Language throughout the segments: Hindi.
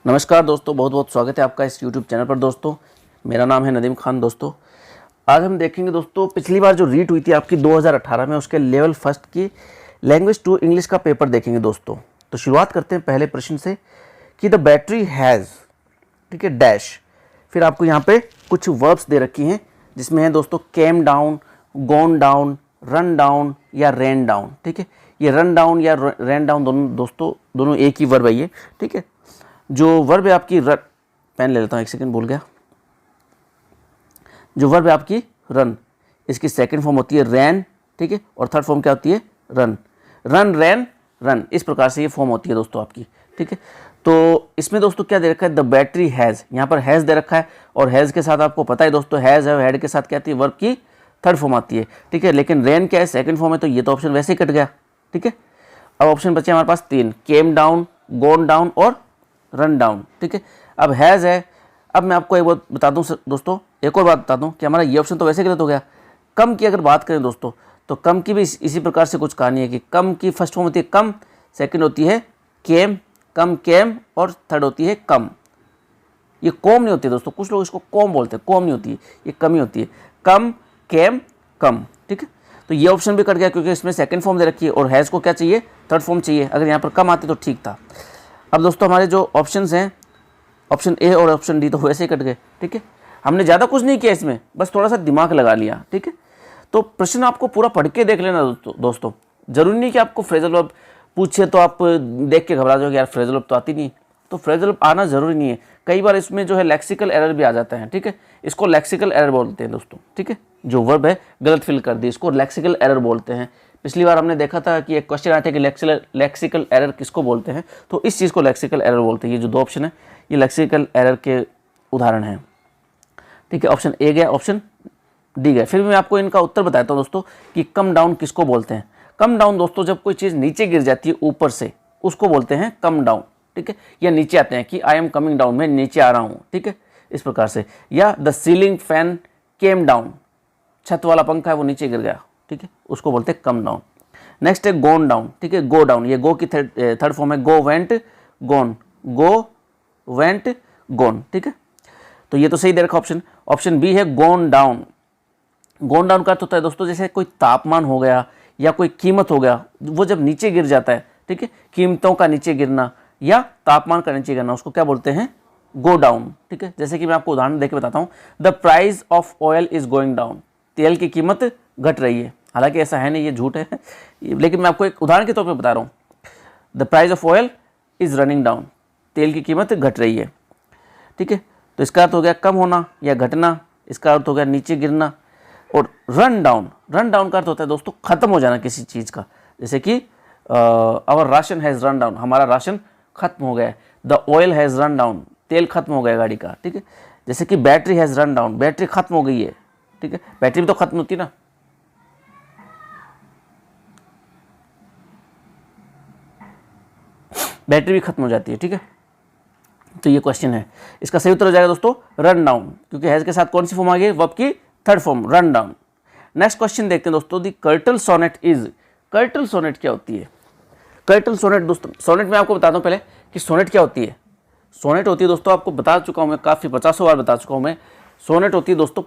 नमस्कार दोस्तों, बहुत बहुत स्वागत है आपका इस YouTube चैनल पर। दोस्तों मेरा नाम है नदीम खान। दोस्तों आज हम देखेंगे दोस्तों पिछली बार जो रीट हुई थी आपकी 2018 में, उसके लेवल फर्स्ट की लैंग्वेज 2 इंग्लिश का पेपर देखेंगे दोस्तों। तो शुरुआत करते हैं पहले प्रश्न से कि द बैटरी हैज़, ठीक है, डैश। फिर आपको यहाँ पे कुछ वर्ब्स दे रखी हैं जिसमें है दोस्तों केम डाउन, गोन डाउन, रन डाउन या रैन डाउन। ठीक है, ये रन डाउन या रैन डाउन दोनों एक ही वर्ब है ये। ठीक है, जो वर्ब है आपकी पेन ले लेता हूँ, एक सेकंड, भूल गया। जो वर्ब है आपकी रन, इसकी सेकंड फॉर्म होती है रैन, ठीक है, और थर्ड फॉर्म क्या होती है रन। रन, रैन, रन, इस प्रकार से ये फॉर्म होती है दोस्तों आपकी। ठीक है, तो इसमें दोस्तों क्या दे रखा है, द बैटरी हैज़, यहाँ पर हैज़ दे रखा है और हैज़ के साथ आपको पता है दोस्तों हैज़ है, हैड के साथ क्या आती है, वर्ब की थर्ड फॉर्म आती है। ठीक है, लेकिन रैन क्या है, सेकंड फॉर्म है, तो ये तो ऑप्शन वैसे ही कट गया। ठीक है, अब ऑप्शन बचे हमारे पास 3, केम डाउन, गोन डाउन और रन डाउन। ठीक है, अब हैज़ है। अब मैं आपको एक बात बता दूं दोस्तों, एक और बात बता दूं कि हमारा ये ऑप्शन तो वैसे गलत हो गया। कम की अगर बात करें दोस्तों, तो कम की भी इसी प्रकार से कुछ कहानी है कि कम की फर्स्ट फॉर्म होती है कम, सेकंड होती है केम, कम केम, और थर्ड होती है कम। ये कॉम नहीं होती है दोस्तों, कुछ लोग इसको कॉम बोलते हैं, कॉम नहीं होती है, ये कम ही होती है, कम, केम, कम। ठीक है, तो ये ऑप्शन भी कट गया क्योंकि इसमें सेकंड फॉर्म दे रखी है और हैज़ को क्या चाहिए, थर्ड फॉर्म चाहिए। अगर यहाँ पर कम आती तो ठीक था। अब दोस्तों हमारे जो ऑप्शंस हैं, ऑप्शन ए और ऑप्शन डी तो वैसे ही कट गए। ठीक है, हमने ज़्यादा कुछ नहीं किया इसमें, बस थोड़ा सा दिमाग लगा लिया। ठीक है, तो प्रश्न आपको पूरा पढ़ के देख लेना दोस्तों। जरूरी नहीं कि आपको फ्रेजल वर्ब पूछे तो आप देख के घबरा जाओगे, यार फ्रेजल वर्ब तो आती नहीं। तो फ्रेजल वर्ब आना जरूरी नहीं है, कई बार इसमें जो है लेक्सिकल एरर भी आ जाता है। ठीक है, इसको लेक्सिकल एरर बोलते हैं दोस्तों। ठीक है, जो वर्ब है गलत फिल कर दी, इसको लेक्सिकल एरर बोलते हैं। पिछली बार हमने देखा था कि एक क्वेश्चन आया था कि लेक्सिकल एरर किसको बोलते हैं, तो इस चीज़ को लेक्सिकल एरर बोलते हैं। ये जो दो ऑप्शन है ये लेक्सिकल एरर के उदाहरण हैं। ठीक है, ऑप्शन ए गया, ऑप्शन डी गया। फिर मैं आपको इनका उत्तर बताता हूँ दोस्तों कि कम डाउन किसको बोलते हैं। कम डाउन दोस्तों जब कोई चीज़ नीचे गिर जाती है ऊपर से, उसको बोलते हैं कम डाउन। ठीक है, या नीचे आते हैं कि आई एम कमिंग डाउन, मैं नीचे आ रहा हूँ। ठीक है, इस प्रकार से। या the ceiling fan came down, छत वाला पंखा है वो नीचे गिर गया। ठीक है, उसको बोलते हैं कम डाउन। नेक्स्ट है गोन डाउन। ठीक है, गो डाउन, ये गो की थर्ड फॉर्म है, गो वेंट गोन, गो वेंट गोन। ठीक है, तो ये तो सही दे रखा ऑप्शन। ऑप्शन बी है गोन डाउन। गोन डाउन का अर्थ होता है दोस्तों जैसे कोई तापमान हो गया या कोई कीमत हो गया, वो जब नीचे गिर जाता है। ठीक है, कीमतों का नीचे गिरना या तापमान का नीचे गिरना, उसको क्या बोलते हैं, गो डाउन। ठीक है, जैसे कि मैं आपको उदाहरण देके बताता हूँ, the price of oil is going down, तेल की कीमत घट रही है। हालांकि ऐसा है नहीं, ये झूठ है, लेकिन मैं आपको एक उदाहरण के तौर पे बता रहा हूँ। The price of oil is running down, तेल की कीमत घट रही है। ठीक है, तो इसका अर्थ हो गया कम होना या घटना, इसका अर्थ हो गया नीचे गिरना। और रन डाउन, रन डाउन का अर्थ होता है दोस्तों खत्म हो जाना किसी चीज़ का, जैसे कि our ration has run down, हमारा राशन खत्म हो गया है। The oil has run down, तेल खत्म हो गया गाड़ी का। ठीक है, जैसे कि battery has run down, battery खत्म हो गई है। ठीक है, बैटरी भी तो खत्म होती है ना। बैटरी भी खत्म हो जाती है। ठीक है, तो ये क्वेश्चन है, इसका सही उत्तर हो जाएगा दोस्तों रन डाउन, क्योंकि हैज़ के साथ कौन सी फॉर्म आ गई, वर्ब की third form, run down. Next question देखते हैं दोस्तों, the curtal sonnet is. Curtal sonnet क्या होती है? कर्टल सोनेट दोस्तों, सोनेट में आपको बताता हूँ पहले कि सोनेट क्या होती है। सोनेट होती है दोस्तों, आपको बता चुका हूँ मैं, काफ़ी 50 बार बता चुका हूँ मैं। सोनेट होती है दोस्तों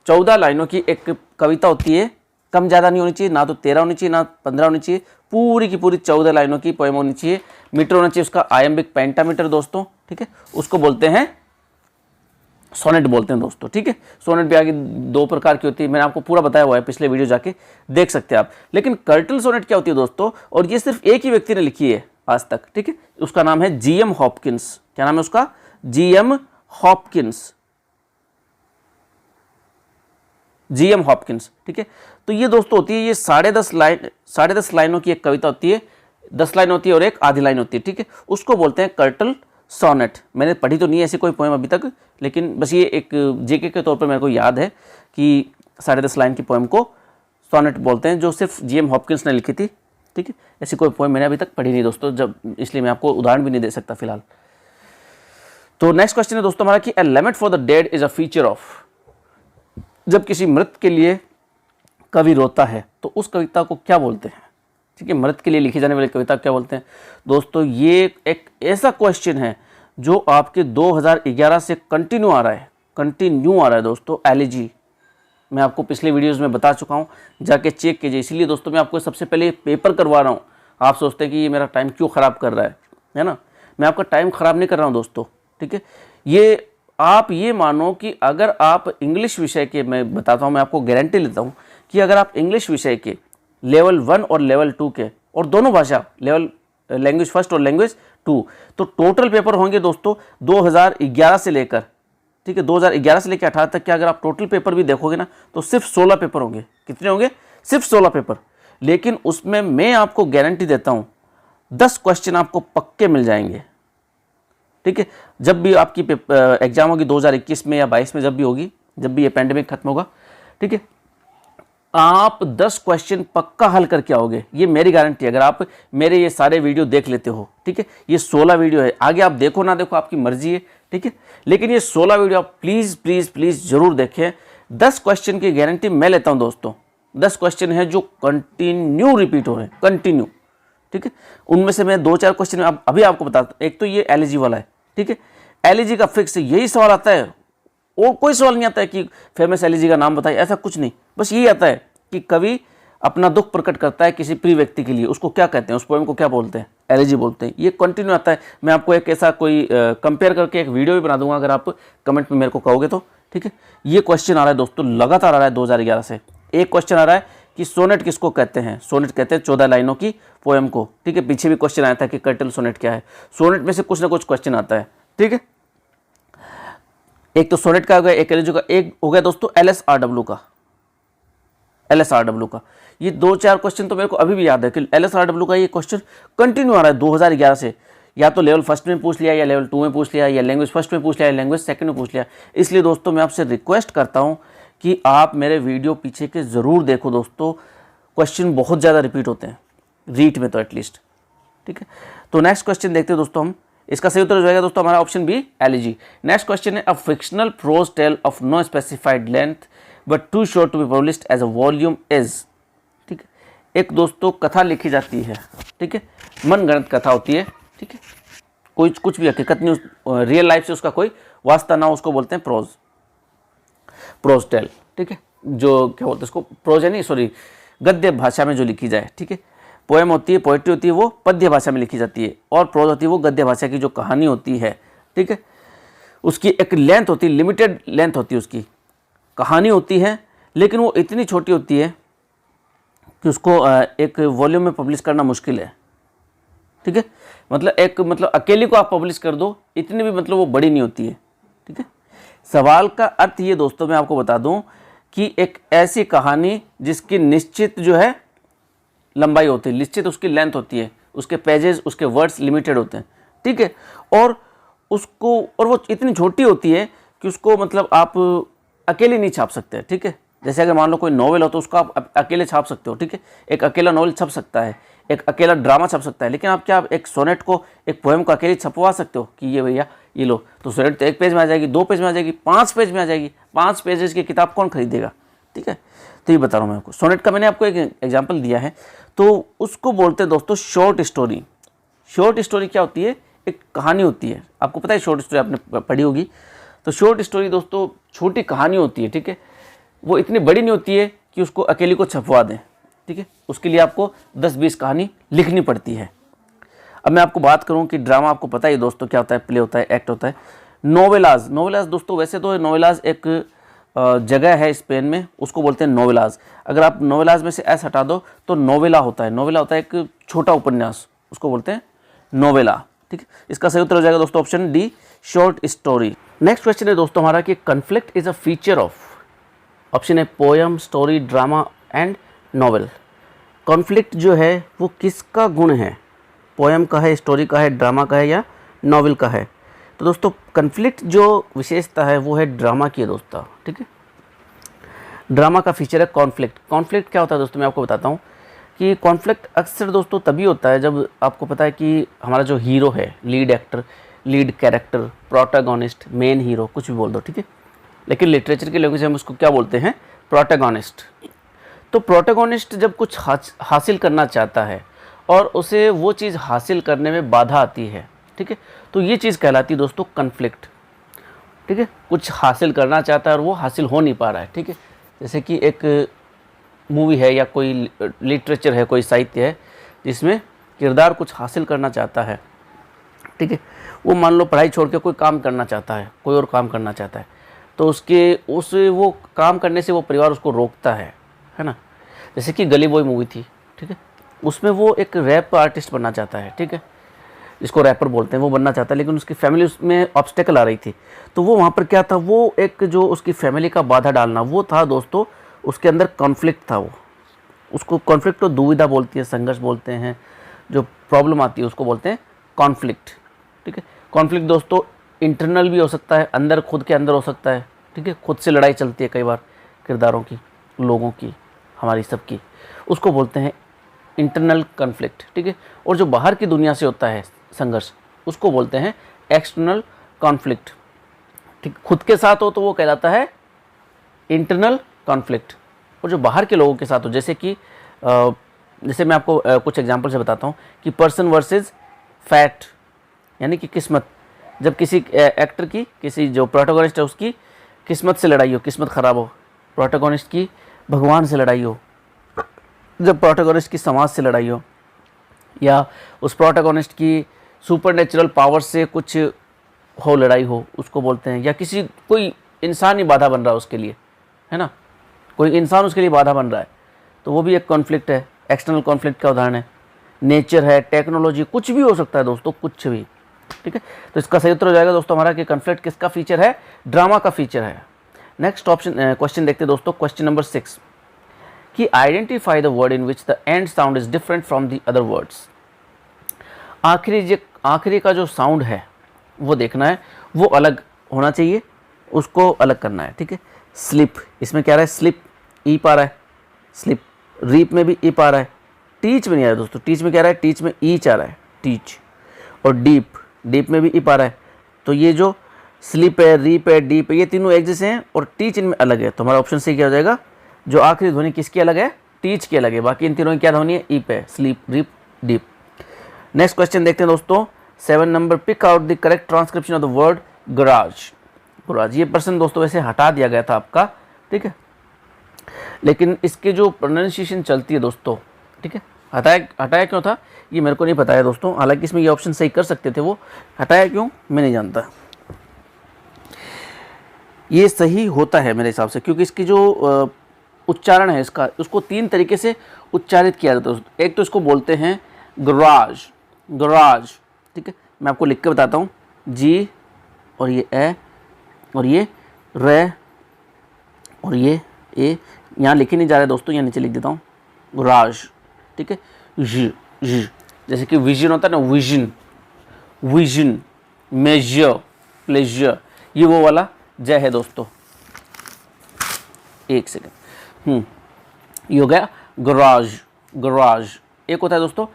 14 लाइनों की एक कविता होती है। कम ज़्यादा नहीं होनी चाहिए, ना तो 13 होनी चाहिए, ना 15 होनी चाहिए, पूरी की पूरी 14 लाइनों की पोएम होनी चाहिए। मीटर होना चाहिए उसका आयम्बिक पेंटामीटर दोस्तों। ठीक है, उसको बोलते हैं सोनेट बोलते हैं दोस्तों। ठीक है, सोनेट भी आगे 2 प्रकार की होती है, मैंने आपको पूरा बताया हुआ है, पिछले वीडियो जाके देख सकते हैं आप। लेकिन कर्टल सोनेट क्या होती है दोस्तों, और ये सिर्फ एक ही व्यक्ति ने लिखी है आज तक। ठीक है, उसका नाम है जीएम हॉपकिंस। क्या नाम है उसका? GM Hopkins, GM Hopkins. ठीक है, तो ये दोस्तों होती है, ये 10.5 लाइनों की एक कविता होती है। 10 लाइन होती है और एक आधी लाइन होती है। ठीक है, उसको बोलते हैं कर्टल सोनेट। मैंने पढ़ी तो नहीं है ऐसी कोई पोएम अभी तक, लेकिन बस ये एक जेके के तौर पर मेरे को याद है कि 10.5 लाइन की पोएम को सोनेट बोलते हैं, जो सिर्फ जीएम हॉपकिंस ने लिखी थी। ठीक है, ऐसी कोई पोएम मैंने अभी तक पढ़ी नहीं दोस्तों, जब इसलिए मैं आपको उदाहरण भी नहीं दे सकता फिलहाल। तो नेक्स्ट क्वेश्चन है दोस्तों हमारा कि a lament for the dead is a feature of. जब किसी मृत के लिए कवि रोता है तो उस कविता को क्या बोलते हैं? ठीक है। मर्द के लिए लिखी जाने वाली कविता क्या बोलते हैं दोस्तों? ये एक ऐसा क्वेश्चन है जो आपके 2011 से कंटिन्यू आ रहा है दोस्तों। एलिजी मैं आपको पिछले वीडियोस में बता चुका हूँ, जाके चेक कीजिए। इसलिए दोस्तों मैं आपको सबसे पहले पेपर करवा रहा हूँ। आप सोचते हैं कि ये मेरा टाइम क्यों ख़राब कर रहा है ना? मैं आपका टाइम ख़राब नहीं कर रहा हूँ दोस्तों, ठीक है। ये आप ये मानो कि अगर आप इंग्लिश विषय के, मैं बताता हूँ, मैं आपको गारंटी लेता हूँ कि अगर आप इंग्लिश विषय के लेवल 1 और लेवल 2 के, और दोनों भाषा लेवल लैंग्वेज फर्स्ट और लैंग्वेज 2, तो टोटल पेपर होंगे दोस्तों 2011 से लेकर, ठीक है, 2011 से लेकर 18 तक के अगर आप टोटल पेपर भी देखोगे ना तो सिर्फ 16 पेपर होंगे। कितने होंगे? सिर्फ 16 पेपर। लेकिन उसमें मैं आपको गारंटी देता हूँ 10 क्वेश्चन आपको पक्के मिल जाएंगे, ठीक है। जब भी आपकी एग्जाम होगी 2021 में या 22 में, जब भी होगी, जब भी ये पैंडेमिक खत्म होगा, ठीक है, आप 10 क्वेश्चन पक्का हल करके आओगे, ये मेरी गारंटी है। अगर आप मेरे ये सारे वीडियो देख लेते हो, ठीक है, ये 16 वीडियो है, आगे आप देखो ना देखो आपकी मर्जी है, ठीक है, लेकिन ये 16 वीडियो आप प्लीज़ प्लीज़ प्लीज़ जरूर देखें। 10 क्वेश्चन की गारंटी मैं लेता हूं दोस्तों। 10 क्वेश्चन है जो कंटिन्यू रिपीट हो रहे हैं, कंटिन्यू, ठीक है। उनमें से मैं 2-4 क्वेश्चन अभी आपको बताता हूँ। एक तो ये एलईजी वाला है, ठीक है। एलईजी का फिक्स यही सवाल आता है, और कोई सवाल नहीं आता है कि फेमस एलईजी का नाम बताइए, ऐसा कुछ नहीं। बस यही आता है कि कवि अपना दुख प्रकट करता है किसी प्रिय व्यक्ति के लिए, उसको क्या कहते हैं, उस पोएम को क्या बोलते हैं? एलईजी बोलते हैं। ये कंटिन्यू आता है। मैं आपको एक ऐसा कोई कंपेयर करके एक वीडियो भी बना दूंगा अगर आप कमेंट में मेरे को कहोगे तो, ठीक है। ये क्वेश्चन आ रहा है दोस्तों, लगातार आ रहा है 2011 से। एक क्वेश्चन आ रहा है कि सोनेट किसको कहते हैं? सोनेट कहते हैं 14 लाइनों की पोएम को, ठीक है। पीछे भी क्वेश्चन आया था कि कर्टल सोनेट क्या है। सोनेट में से कुछ ना कुछ क्वेश्चन आता है, ठीक है। एक तो सोनेट का हो गया, एक एलईजी का, एक हो गया दोस्तों एलएसआरडब्ल्यू का। एलएसआरडब्ल्यू का ये 2-4 क्वेश्चन तो मेरे को अभी भी याद है कि एलएसआरडब्ल्यू का ये क्वेश्चन कंटिन्यू आ रहा है 2011 से। या तो लेवल फर्स्ट में पूछ लिया, या लेवल 2 में पूछ लिया, या लैंग्वेज फर्स्ट में पूछ लिया, या लैंग्वेज सेकंड में पूछ लिया। इसलिए दोस्तों मैं आपसे रिक्वेस्ट करता हूं कि आप मेरे वीडियो पीछे के ज़रूर देखो दोस्तों। क्वेश्चन बहुत ज़्यादा रिपीट होते हैं, रीट में तो एटलीस्ट, ठीक है। तो नेक्स्ट क्वेश्चन देखते हैं दोस्तों हम। इसका सही उत्तर हो जाएगा दोस्तों हमारा option B, elegy. Next question है, a fictional prose tale of no specified length but too short to be published as a volume is, ठीक है। एक दोस्तों कथा लिखी जाती है, ठीक है, मनगढ़ंत कथा होती है, ठीक है, कोई कुछ भी हकीकत नहीं, रियल लाइफ से उसका कोई वास्ता ना, उसको बोलते हैं प्रोज, प्रोज टेल, ठीक है। जो क्या बोलते हैं उसको, प्रोज है नहीं, सॉरी, गद्य भाषा में जो लिखी जाए, ठीक है। पोएम होती है, पोएट्री होती है, वो पद्य भाषा में लिखी जाती है, और प्रोज होती है वो गद्य भाषा की जो कहानी होती है, ठीक है। उसकी एक लेंथ होती है, लिमिटेड लेंथ होती है, उसकी कहानी होती है, लेकिन वो इतनी छोटी होती है कि उसको एक वॉल्यूम में पब्लिश करना मुश्किल है, ठीक है। मतलब अकेले को आप पब्लिश कर दो, इतनी भी मतलब वो बड़ी नहीं होती है, ठीक है। सवाल का अर्थ ये दोस्तों मैं आपको बता दूं कि एक ऐसी कहानी जिसकी निश्चित जो है लंबाई होती है, निश्चित उसकी लेंथ होती है, उसके पेजेस, उसके वर्ड्स लिमिटेड होते हैं, ठीक है। और वो इतनी छोटी होती है कि उसको मतलब आप अकेले नहीं छाप सकते, ठीक है। जैसे अगर मान लो कोई नॉवेल हो तो उसको आप अकेले छाप सकते हो, ठीक है। एक अकेला नॉवेल छप सकता है, एक अकेला ड्रामा छप सकता है, लेकिन आप क्या एक सोनेट को, एक पोएम को अकेले छपवा सकते हो कि ये भैया ये लो, तो सोनेट तो 1 पेज में आ जाएगी, 2 पेज में आ जाएगी, 5 पेज में आ जाएगी। 5 पेजेस की किताब कौन खरीदेगा, ठीक है। तो ये बता रहा हूँ मैं आपको, सोनेट का मैंने आपको एक एग्जाम्पल दिया है, तो उसको बोलते हैं दोस्तों शॉर्ट स्टोरी। शॉर्ट स्टोरी क्या होती है? एक कहानी होती है, आपको पता है शॉर्ट स्टोरी आपने पढ़ी होगी। तो शॉर्ट स्टोरी दोस्तों छोटी कहानी होती है, ठीक है। वो इतनी बड़ी नहीं होती है कि उसको अकेले को छपवा दें, ठीक है। उसके लिए आपको 10-20 कहानी लिखनी पड़ती है। अब मैं आपको बात करूं कि ड्रामा, आपको पता ही दोस्तों क्या होता है, प्ले होता है, एक्ट होता है। नोवेलाज, नोवेलाज दोस्तों वैसे तो नोवेलाज एक जगह है स्पेन में, उसको बोलते हैं नोवेलाज। अगर आप नोवेलाज में से एस हटा दो तो नोवेला होता है। नोवेला होता है एक छोटा उपन्यास, उसको बोलते हैं नोवेला, ठीक है। इसका सही उत्तर हो जाएगा दोस्तों option D, short story. Next question है दोस्तों हमारा कि conflict is a feature of, option है poem, story, drama and novel. Conflict जो है वो किसका गुण है? पोएम का है, स्टोरी का है, ड्रामा का है, या नॉवेल का है? तो दोस्तों कॉन्फ्लिक्ट जो विशेषता है वो है ड्रामा की है दोस्तों, ठीक है। ड्रामा का फीचर है कॉन्फ्लिक्ट। कॉन्फ्लिक्ट क्या होता है दोस्तों मैं आपको बताता हूँ कि कॉन्फ्लिक्ट अक्सर दोस्तों तभी होता है जब आपको पता है कि हमारा जो हीरो है, lead actor, lead character, protagonist, main hero, कुछ भी बोल दो, ठीक है। लेकिन लिटरेचर की लैंग्वेज में हम उसको क्या बोलते हैं? प्रोटैगनिस्ट। तो प्रोटोगोनिस्ट जब कुछ हासिल करना चाहता है और उसे वो चीज़ हासिल करने में बाधा आती है, ठीक है, तो ये चीज़ कहलाती है दोस्तों कन्फ्लिक्ट। ठीक है, कुछ हासिल करना चाहता है और वो हासिल हो नहीं पा रहा है। ठीक है, जैसे कि एक मूवी है या कोई लिटरेचर है, कोई साहित्य है जिसमें किरदार कुछ हासिल करना चाहता है, ठीक है, वो मान लो पढ़ाई छोड़ के कोई काम करना चाहता है, कोई और काम करना चाहता है, तो वो काम करने से वो परिवार उसको रोकता है ना। जैसे कि गली बॉय मूवी थी, ठीक है, उसमें वो एक रैप आर्टिस्ट बनना चाहता है, ठीक है, जिसको रैपर बोलते हैं, वो बनना चाहता है, लेकिन उसकी फैमिली उसमें ऑब्स्टेकल आ रही थी। तो वो वहाँ पर क्या था, वो एक जो उसकी फैमिली का बाधा डालना, वो था दोस्तों, उसके अंदर कॉन्फ्लिक्ट था। वो उसको कॉन्फ्लिक्ट तो दुविधा बोलती है, संघर्ष बोलते हैं, जो प्रॉब्लम आती है उसको बोलते हैं कॉन्फ्लिक्ट। ठीक है, कॉन्फ्लिक्ट दोस्तों इंटरनल भी हो सकता है, अंदर खुद के अंदर हो सकता है। ठीक है, खुद से लड़ाई चलती है कई बार किरदारों की, लोगों की, हमारी सबकी, उसको बोलते हैं इंटरनल कॉन्फ्लिक्ट। ठीक है, और जो बाहर की दुनिया से होता है संघर्ष, उसको बोलते हैं एक्सटर्नल कॉन्फ्लिक्ट। ठीक, खुद के साथ हो तो वो कहलाता है इंटरनल कॉन्फ्लिक्ट, और जो बाहर के लोगों के साथ हो, जैसे मैं आपको कुछ एग्जांपल से बताता हूँ कि पर्सन वर्सेस फैट, यानी कि किस्मत। जब किसी एक्टर की, किसी जो प्रोटोगोनिस्ट है उसकी किस्मत से लड़ाई हो, किस्मत ख़राब हो, प्रोटोगोनिस्ट की भगवान से लड़ाई हो, जब प्रोटोगोनिस्ट की समाज से लड़ाई हो, या उस प्रोटोगोनिस्ट की सुपरनेचुरल पावर से कुछ हो, लड़ाई हो, उसको बोलते हैं, या कोई इंसान ही बाधा बन रहा है उसके लिए, है ना, कोई इंसान उसके लिए बाधा बन रहा है, तो वो भी एक कॉन्फ्लिक्ट है, एक्सटर्नल कॉन्फ्लिक्ट का उदाहरण है। नेचर है, टेक्नोलॉजी, कुछ भी हो सकता है दोस्तों, कुछ भी। ठीक है, तो इसका सही उत्तर हो जाएगा दोस्तों हमारा कि कॉन्फ्लिक्ट किसका फीचर है, ड्रामा का फीचर है। नेक्स्ट क्वेश्चन देखते हैं दोस्तों, क्वेश्चन नंबर 6 कि identify the word in which the end sound is different from the other words. आखिरी का जो साउंड है वो देखना है, वो अलग होना चाहिए, उसको अलग करना है। ठीक है, स्लिप, इसमें क्या रहा है, स्लिप ई पा रहा है, स्लिप। रीप में भी ई पा रहा है, टीच में नहीं आ रहा है दोस्तों, टीच में क्या रहा है, टीच में ईच आ रहा है, टीच। और डीप में भी ई पा रहा है, तो ये जो स्लिप है, रीप है, डीप है, ये तीनों एक जैसे हैं, और टीच इनमें अलग है। तो हमारा ऑप्शन सही क्या हो जाएगा, जो आखिरी ध्वनि किसकी अलग है, टीच की अलग है, बाकी इन तीनों की क्या ध्वनि है, ई पे, sleep, reap, deep. Next question देखते हैं दोस्तों, 7 number, pick out the correct transcription of the word garage. Garage, ये पर्सन दोस्तों वैसे हटा दिया गया था आपका, ठीक है, लेकिन इसके जो प्रोनाउंसिएशन चलती है दोस्तों, ठीक है, हटाया क्यों था ये मेरे को नहीं पता है दोस्तों, हालांकि इसमें ये ऑप्शन सही कर सकते थे, वो हटाया क्यों मैं नहीं जानता। ये सही होता है मेरे हिसाब से, क्योंकि इसकी जो उच्चारण है इसका, उसको 3 तरीके से उच्चारित किया जाता है। एक तो इसको बोलते हैं गराज, गराज, ठीक है, मैं आपको लिख के बताता हूँ, जी और ये ए और ये रे और ये ए, यहाँ लिखे नहीं जा रहा है दोस्तों, यहाँ नीचे लिख देता हूँ गराज। ठीक है, ज, जैसे कि विजन होता है ना, विजन, विजन, मेजर, प्लेजर, ये वो वाला जय है दोस्तों। एक सेकेंड, ये हो गया गराज, गराज। एक होता है दोस्तों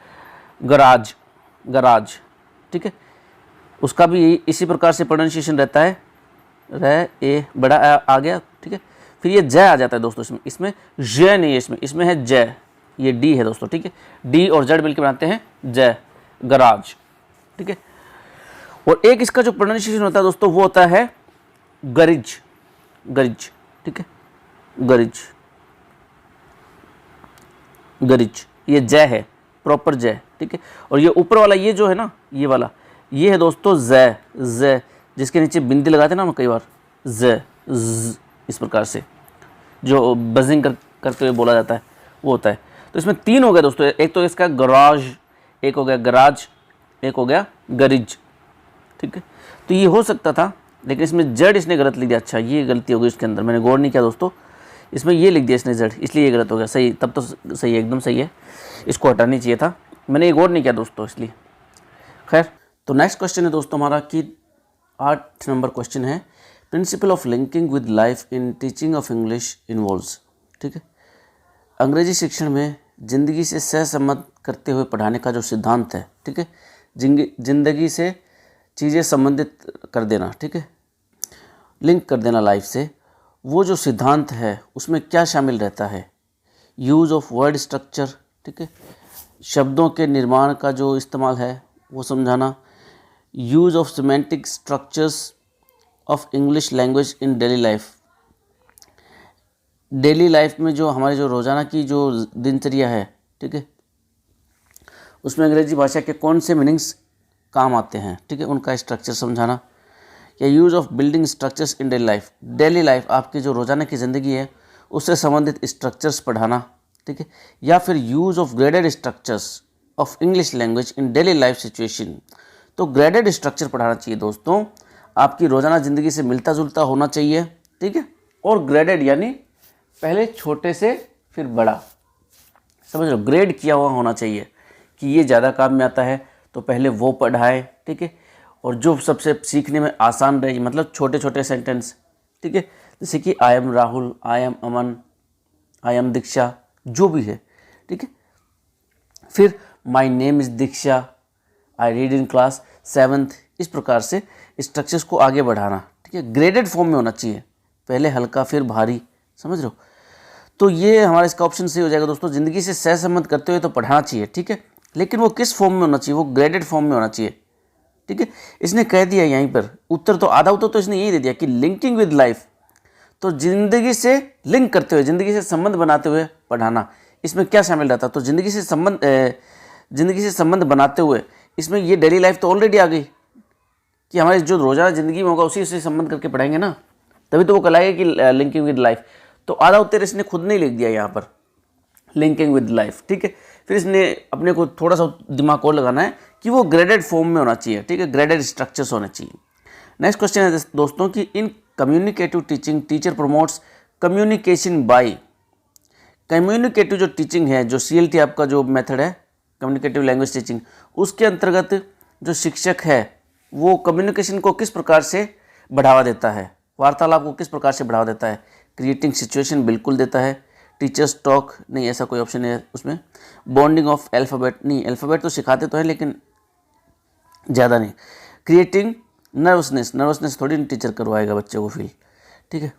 गराज, गराज, ठीक है, उसका भी इसी प्रकार से प्रोनाउंसिएशन रहता है, रे ए बड़ा आ गया, ठीक है, फिर ये जय आ जाता है दोस्तों, इसमें जय नहीं है, इसमें है जय, ये डी है दोस्तों, ठीक है, डी और जेड मिलकर बनाते हैं जय, गराज, ठीक है। और एक इसका जो प्रोनाउंसिएशन होता है दोस्तों वो होता है गरिज, गरिज, ठीक है, गरिज, गरिज, ये जय है, प्रॉपर जय, ठीक है। और ये ऊपर वाला ये जो है ना, ये वाला, ये है दोस्तों जय, जय, जिसके नीचे बिंदी लगाते हैं ना हम कई बार, जय, इस प्रकार से जो बजिंग करते हुए बोला जाता है वो होता है। तो इसमें 3 हो गए दोस्तों, एक तो इसका गराज, एक हो गया गराज, एक हो गया गरिज, ठीक है। तो ये हो सकता था, लेकिन इसमें जड़ इसने गलत लिख दिया। अच्छा, ये गलती हो गई इसके अंदर, मैंने गौर नहीं किया दोस्तों, इसमें ये लिख दिया इसने जड़, इसलिए ये गलत हो गया। सही, तब तो सही है, एकदम सही है, इसको हटानी चाहिए था, मैंने ये गौर नहीं किया दोस्तों, इसलिए। खैर, तो नेक्स्ट क्वेश्चन है दोस्तों हमारा कि 8 नंबर क्वेश्चन है, principle of linking with life in teaching of English involves. ठीक है, अंग्रेजी शिक्षण में ज़िंदगी से सहसंबंध करते हुए पढ़ाने का जो सिद्धांत है, ठीक है, ज़िंदगी से चीज़ें संबंधित कर देना, ठीक है, लिंक कर देना लाइफ से, वो जो सिद्धांत है उसमें क्या शामिल रहता है, यूज़ ऑफ वर्ड स्ट्रक्चर, ठीक है, शब्दों के निर्माण का जो इस्तेमाल है वो समझाना, use of semantic structures of English language in daily life, daily life में जो हमारे जो रोज़ाना की जो दिनचर्या है, ठीक है, उसमें अंग्रेजी भाषा के कौन से मीनिंग्स काम आते हैं, ठीक है, उनका स्ट्रक्चर समझाना, या use of building structures in daily life, daily life आपकी जो रोज़ाना की ज़िंदगी है उससे संबंधित स्ट्रक्चर्स पढ़ाना, ठीक है, या फिर use of graded structures of English language in daily life situation. तो ग्रेडेड स्ट्रक्चर पढ़ाना चाहिए दोस्तों, आपकी रोज़ाना ज़िंदगी से मिलता जुलता होना चाहिए, ठीक है, और ग्रेडेड यानी पहले छोटे से फिर बड़ा, समझ लो, ग्रेड किया हुआ होना चाहिए कि ये ज़्यादा काम में आता है तो पहले वो पढ़ाए, ठीक है, और जो सबसे सीखने में आसान रहे, मतलब छोटे छोटे सेंटेंस, ठीक है, जैसे कि I am Rahul, I am Aman, I am Diksha, जो भी है, ठीक है, फिर my name is Diksha, I read in class 7th, इस प्रकार से स्ट्रक्चर्स को आगे बढ़ाना, ठीक है, ग्रेडेड फॉर्म में होना चाहिए, पहले हल्का फिर भारी, समझ रहे हो। तो ये हमारा इसका ऑप्शन सही हो जाएगा दोस्तों, ज़िंदगी से सहसंबंध करते हुए तो पढ़ाना चाहिए, ठीक है, लेकिन वो किस फॉर्म में होना चाहिए, वो ग्रेडेड फॉर्म में होना चाहिए, ठीक है। इसने कह दिया यहीं पर उत्तर, तो आधा उत्तर तो इसने यही दे दिया कि लिंकिंग विद लाइफ, तो ज़िंदगी से लिंक करते हुए, ज़िंदगी से संबंध बनाते हुए पढ़ाना, इसमें क्या शामिल रहता, तो ज़िंदगी से संबंध बनाते हुए, इसमें ये डेली लाइफ तो ऑलरेडी आ गई कि हमारी जो रोज़ाना ज़िंदगी में होगा उसी से संबंध करके पढ़ाएंगे ना, तभी तो वो कहलाएगा कि लिंकिंग विद लाइफ। तो आधा उत्तर इसने खुद नहीं लिख दिया यहाँ पर, लिंकिंग विद लाइफ, ठीक है। फिर इसने अपने को थोड़ा सा दिमाग और लगाना है कि वो ग्रेडेड फॉर्म में होना चाहिए, ठीक है, ग्रेडेड स्ट्रक्चर्स होने चाहिए। नेक्स्ट क्वेश्चन है दोस्तों कि इन communicative teaching teacher promotes communication bye, communicative जो टीचिंग है, जो CLT आपका जो मेथड है कम्युनिकेटिव लैंग्वेज टीचिंग, उसके अंतर्गत जो शिक्षक है वो कम्युनिकेशन को किस प्रकार से बढ़ावा देता है, वार्तालाप को किस प्रकार से बढ़ावा देता है, क्रिएटिंग सिचुएशन बिल्कुल देता है, टीचर्स टॉक नहीं, ऐसा कोई ऑप्शन है उसमें, बॉन्डिंग ऑफ अल्फ़ाबेट नहीं, अल्फ़ाबेट तो सिखाते तो हैं लेकिन ज़्यादा नहीं, क्रिएटिंग नर्वसनेस थोड़ी टीचर करवाएगा बच्चे को फील, ठीक है।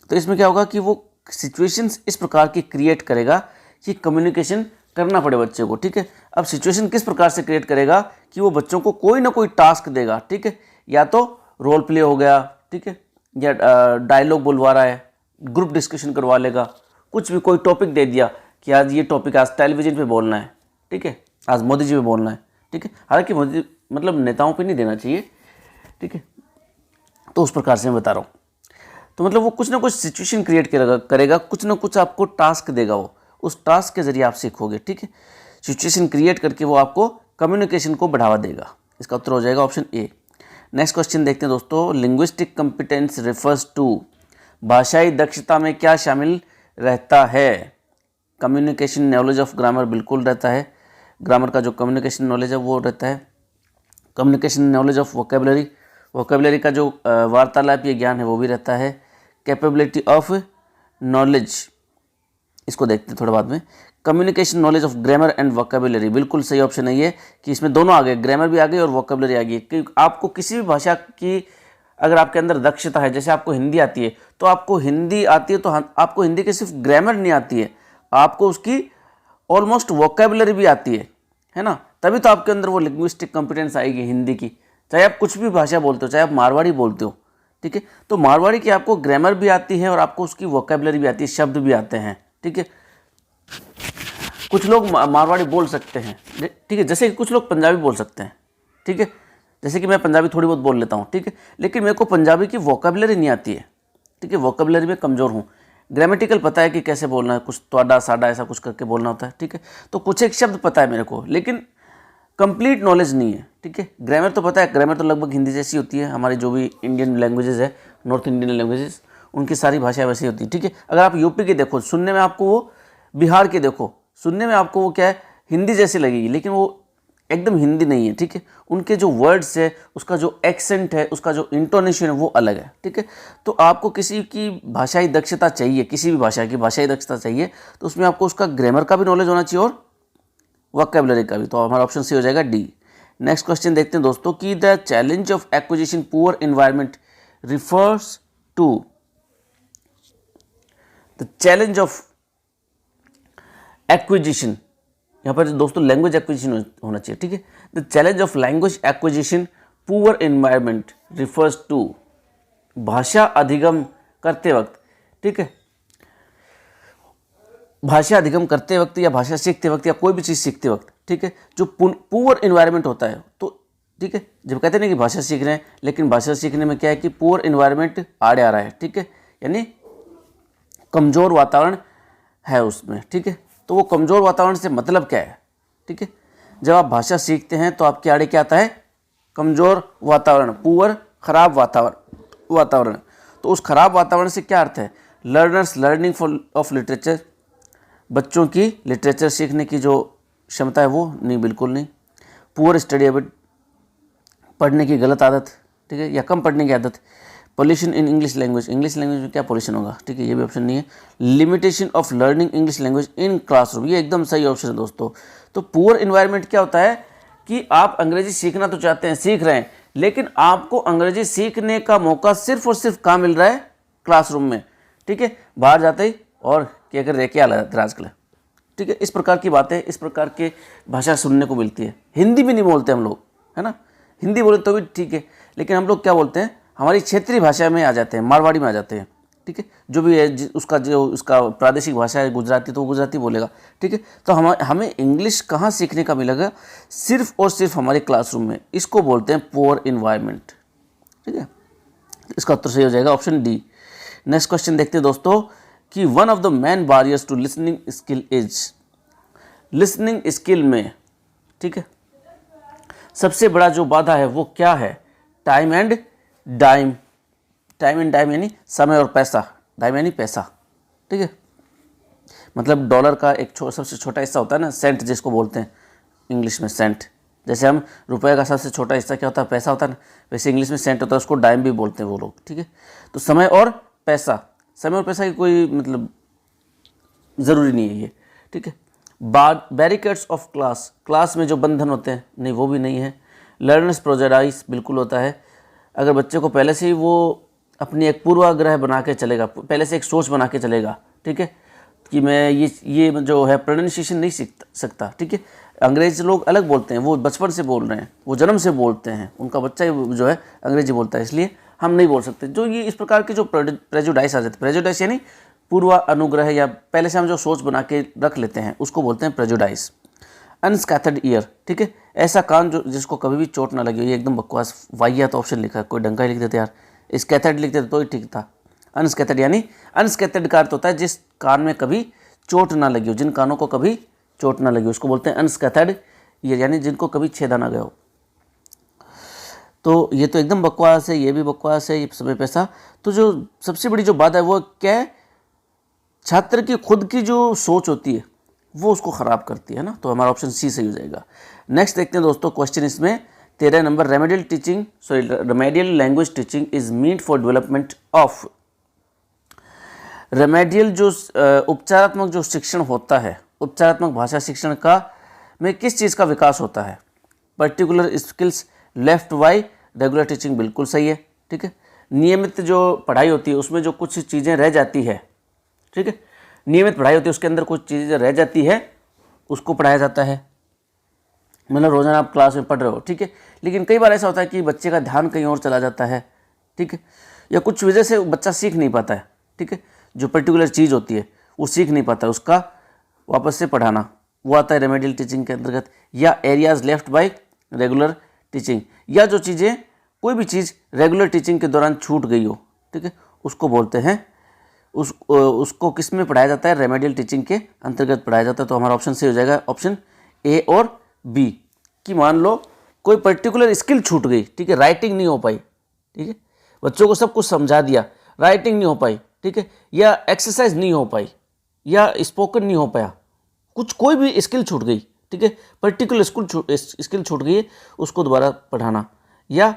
तो इसमें क्या होगा कि वो सिचुएशंस इस प्रकार की क्रिएट करेगा कि कम्युनिकेशन करना पड़े बच्चे को, ठीक है। अब सिचुएशन किस प्रकार से क्रिएट करेगा कि वो बच्चों को कोई ना कोई टास्क देगा, ठीक है, या तो रोल प्ले हो गया, ठीक है, या डायलॉग बुलवा रहा है, ग्रुप डिस्कशन करवा लेगा, कुछ भी कोई टॉपिक दे दिया कि आज ये टॉपिक आज टेलीविजन पे बोलना है, ठीक है, आज मोदी जी पे बोलना है, ठीक है, हालांकि मोदी मतलब नेताओं पे नहीं देना चाहिए, ठीक है, तो उस प्रकार से मैं बता रहा हूँ। तो मतलब वो कुछ ना कुछ सिचुएशन क्रिएट करेगा, कुछ ना कुछ आपको टास्क देगा, वो उस टास्क के जरिए आप सीखोगे, ठीक है, सिचुएशन क्रिएट करके वो आपको कम्युनिकेशन को बढ़ावा देगा। इसका उत्तर हो जाएगा ऑप्शन ए। नेक्स्ट क्वेश्चन देखते हैं दोस्तों, लिंग्विस्टिक कॉम्पिटेंस रिफर्स टू, भाषाई दक्षता में क्या शामिल रहता है, कम्युनिकेशन नॉलेज ऑफ ग्रामर बिल्कुल रहता है, ग्रामर का जो कम्युनिकेशन नॉलेज है वो रहता है, communication knowledge of vocabulary, vocabulary का जो वार्तालापीय ज्ञान है वो भी रहता है, कैपेबिलिटी ऑफ नॉलेज, इसको देखते हैं थोड़ा बाद में, communication knowledge of grammar and vocabulary, बिल्कुल सही ऑप्शन है ये कि इसमें दोनों आ गए, ग्रामर भी आ गई और वोकेबलरी आ गई। कि आपको किसी भी भाषा की अगर आपके अंदर दक्षता है, जैसे आपको हिंदी आती है तो आपको हिंदी आती है, तो आपको हिंदी की सिर्फ ग्रामर नहीं आती है, आपको उसकी ऑलमोस्ट वोकेबलरी भी आती है ना, तभी तो आपके अंदर वो लिंग्विस्टिक कॉम्पिटेंस आएगी हिंदी की, चाहे आप कुछ भी भाषा बोलते हो, चाहे आप मारवाड़ी बोलते हो, ठीक है, तो मारवाड़ी की आपको ग्रामर भी आती है और आपको उसकी वोकेबलरी भी आती है, शब्द भी आते हैं, ठीक है। कुछ लोग मारवाड़ी बोल सकते हैं, ठीक है, जैसे कि कुछ लोग पंजाबी बोल सकते हैं, ठीक है, जैसे कि मैं पंजाबी थोड़ी बहुत बोल लेता हूँ, ठीक है, लेकिन मेरे को पंजाबी की वोकेबलरी नहीं आती है, ठीक है, वोकेबलरी में कमज़ोर हूँ, ग्रामेटिकल पता है कि कैसे बोलना है, कुछ तोड़ा साडा ऐसा कुछ करके बोलना होता है, ठीक है, तो कुछ एक शब्द पता है मेरे को, लेकिन कंप्लीट नॉलेज नहीं है, ठीक है। ग्रामर तो पता है, ग्रामर तो लगभग हिंदी जैसी होती है, हमारी जो भी इंडियन लैंग्वेजेस है, नॉर्थ इंडियन लैंग्वेजेस, उनकी सारी भाषाएं वैसी होती है, ठीक है। अगर आप यूपी के देखो, सुनने में आपको वो, बिहार के देखो, सुनने में आपको वो क्या है, हिंदी जैसी लगेगी, लेकिन वो एकदम हिंदी नहीं है, ठीक है। उनके जो वर्ड्स है, उसका जो एक्सेंट है, उसका जो इंटोनेशन है वो अलग है, ठीक है। तो आपको किसी की भाषाई दक्षता चाहिए, किसी भी भाषा की भाषाई दक्षता चाहिए, तो उसमें आपको उसका ग्रामर का भी नॉलेज होना चाहिए और वोकेबलरी का भी, तो हमारा ऑप्शन सी हो जाएगा डी। नेक्स्ट क्वेश्चन देखते हैं दोस्तों कि the challenge of acquisition poor environment refers to, the challenge of acquisition, यहाँ पर दोस्तों लैंग्वेज एक्विजिशन होना चाहिए, ठीक है। The challenge of language acquisition poor environment refers to, भाषा अधिगम करते वक्त, ठीक है, भाषा अधिगम करते वक्त या भाषा सीखते वक्त या कोई भी चीज़ सीखते वक्त, ठीक है, जो पुअर एनवायरनमेंट होता है, तो ठीक है, जब कहते हैं ना कि भाषा सीख रहे हैं, लेकिन भाषा सीखने में क्या है कि पुअर एनवायरनमेंट आड़े आ रहा है, ठीक है, यानी कमज़ोर वातावरण है उसमें, ठीक है। तो वो कमज़ोर वातावरण से मतलब क्या है, ठीक है, जब आप भाषा सीखते हैं तो आपके आड़े क्या आता है, कमज़ोर वातावरण, पुअर, खराब वातावरण। तो उस खराब वातावरण से क्या अर्थ है, लर्नर्स लर्निंग ऑफ लिटरेचर, बच्चों की लिटरेचर सीखने की जो क्षमता है वो नहीं, बिल्कुल नहीं। पुअर स्टडी हैबिट, पढ़ने की गलत आदत, ठीक है, या कम पढ़ने की आदत। Pollution in English language, English language में क्या पॉल्यूशन होगा, ठीक है, ये भी ऑप्शन नहीं है। Limitation of learning English language in classroom, ये एकदम सही ऑप्शन है दोस्तों। तो पुअर एनवायरनमेंट क्या होता है कि आप अंग्रेजी सीखना तो चाहते हैं, सीख रहे हैं, लेकिन आपको अंग्रेजी सीखने का मौका सिर्फ और सिर्फ कहाँ मिल रहा है, क्लासरूम में, ठीक है, बाहर जाते ही और क्या कर रहे, क्या लगा आजकल, ठीक है। इस प्रकार की बातें, इस प्रकार के भाषा सुनने को मिलती है। हिंदी भी नहीं बोलते हम लोग, है ना, हिंदी बोले तो भी ठीक है, लेकिन हम लोग क्या बोलते हैं, हमारी क्षेत्रीय भाषा में आ जाते हैं, मारवाड़ी में आ जाते हैं, ठीक है, जो भी है उसका प्रादेशिक भाषा है गुजराती, तो वो गुजराती बोलेगा, ठीक है। तो हमें इंग्लिश कहाँ सीखने का मिलेगा, सिर्फ और सिर्फ हमारे क्लासरूम में। इसको बोलते हैं पुअर एनवायरनमेंट, ठीक है। इसका उत्तर सही हो जाएगा ऑप्शन डी। नेक्स्ट क्वेश्चन देखते हैं दोस्तों कि one of the main barriers to listening skill is, listening skill में, ठीक है, सबसे बड़ा जो बाधा है वो क्या है, time and dime, time and dime यानी समय और पैसा, डाइम यानी पैसा, ठीक है, मतलब डॉलर का एक सबसे छोटा हिस्सा होता है ना, सेंट जिसको बोलते हैं इंग्लिश में, सेंट। जैसे हम रुपए का सबसे छोटा हिस्सा क्या होता है, पैसा होता है ना, वैसे इंग्लिश में सेंट होता है, उसको डाइम भी बोलते हैं वो लोग, ठीक है। तो समय और पैसा, समय और पैसा की कोई मतलब ज़रूरी नहीं है ये, ठीक है। बैरिकेड्स ऑफ क्लास, क्लास में जो बंधन होते हैं, नहीं वो भी नहीं है। लर्नर्स प्रेजुडिस बिल्कुल होता है, अगर बच्चे को पहले से ही वो अपनी एक पूर्वाग्रह बना के चलेगा, पहले से एक सोच बना के चलेगा, ठीक है, कि मैं ये जो है प्रोनाउंसिएशन नहीं सीख सकता, ठीक है। अंग्रेजी लोग अलग बोलते हैं, वो बचपन से बोल रहे हैं, वो जन्म से बोलते हैं, उनका बच्चा जो है अंग्रेजी बोलता है, इसलिए हम नहीं बोल सकते। जो ये इस प्रकार के जो प्रेजुडाइस आ जाते हैं, प्रेजुडाइस यानी पूर्वा अनुग्रह या पहले से हम जो सोच बना के रख लेते हैं, उसको बोलते हैं प्रेजुडाइस। अनस्कैथर्ड ईयर, ठीक है, ऐसा कान जो जिसको कभी भी चोट ना लगी हो, ये एकदम बकवास वाहियात ऑप्शन लिखा है, कोई ढंग का ही लिख देते यार, स्कैथर्ड लिख देते तो ही ठीक था। अनस्कैथर्ड यानी अनस्कैथर्ड का अर्थ होता है जिस कान में कभी चोट ना लगी हो, जिन कानों को कभी चोट ना लगी हो, उसको बोलते हैं अनस्कैथर्ड ईयर, यानी जिनको कभी छेदा ना गया हो। तो ये तो एकदम बकवास है, ये भी बकवास है, ये समय पैसा। तो जो सबसे बड़ी जो बात है वो क्या है, छात्र की खुद की जो सोच होती है वो उसको ख़राब करती है ना, तो हमारा ऑप्शन सी सही हो जाएगा। नेक्स्ट देखते हैं दोस्तों क्वेश्चन इसमें 13 number, remedial language teaching is meant for development of, remedial जो उपचारात्मक जो शिक्षण होता है, उपचारात्मक भाषा शिक्षण का में किस चीज़ का विकास होता है, particular skills, left by regular teaching बिल्कुल सही है, ठीक है। नियमित जो पढ़ाई होती है उसमें जो कुछ चीज़ें रह जाती है, ठीक है, नियमित पढ़ाई होती है उसके अंदर कुछ चीज़ें रह जाती है, उसको पढ़ाया जाता है, मतलब रोज़ाना आप क्लास में पढ़ रहे हो, ठीक है, लेकिन कई बार ऐसा होता है कि बच्चे का ध्यान कहीं और चला जाता है, ठीक है, या कुछ वजह से बच्चा सीख नहीं पाता है, ठीक है, जो पर्टिकुलर चीज़ होती है वो सीख नहीं पाता है, उसका वापस से पढ़ाना, वो आता है रेमेडियल टीचिंग के अंतर्गत। या areas left by regular teaching, या जो चीज़ें कोई भी चीज़ रेगुलर टीचिंग के दौरान छूट गई हो, ठीक है, उसको बोलते हैं, उसको किस में पढ़ाया जाता है, रेमेडियल टीचिंग के अंतर्गत पढ़ाया जाता है। तो हमारा ऑप्शन सही हो जाएगा ऑप्शन ए और बी, कि मान लो कोई पर्टिकुलर स्किल छूट गई, ठीक है, राइटिंग नहीं हो पाई, ठीक है, बच्चों को सब कुछ समझा दिया, राइटिंग नहीं हो पाई, ठीक है, या एक्सरसाइज नहीं हो पाई, या स्पोकन नहीं हो पाया, कुछ कोई भी स्किल छूट गई, ठीक है, पर्टिकुलर स्किल छूट गई है, उसको दोबारा पढ़ाना। या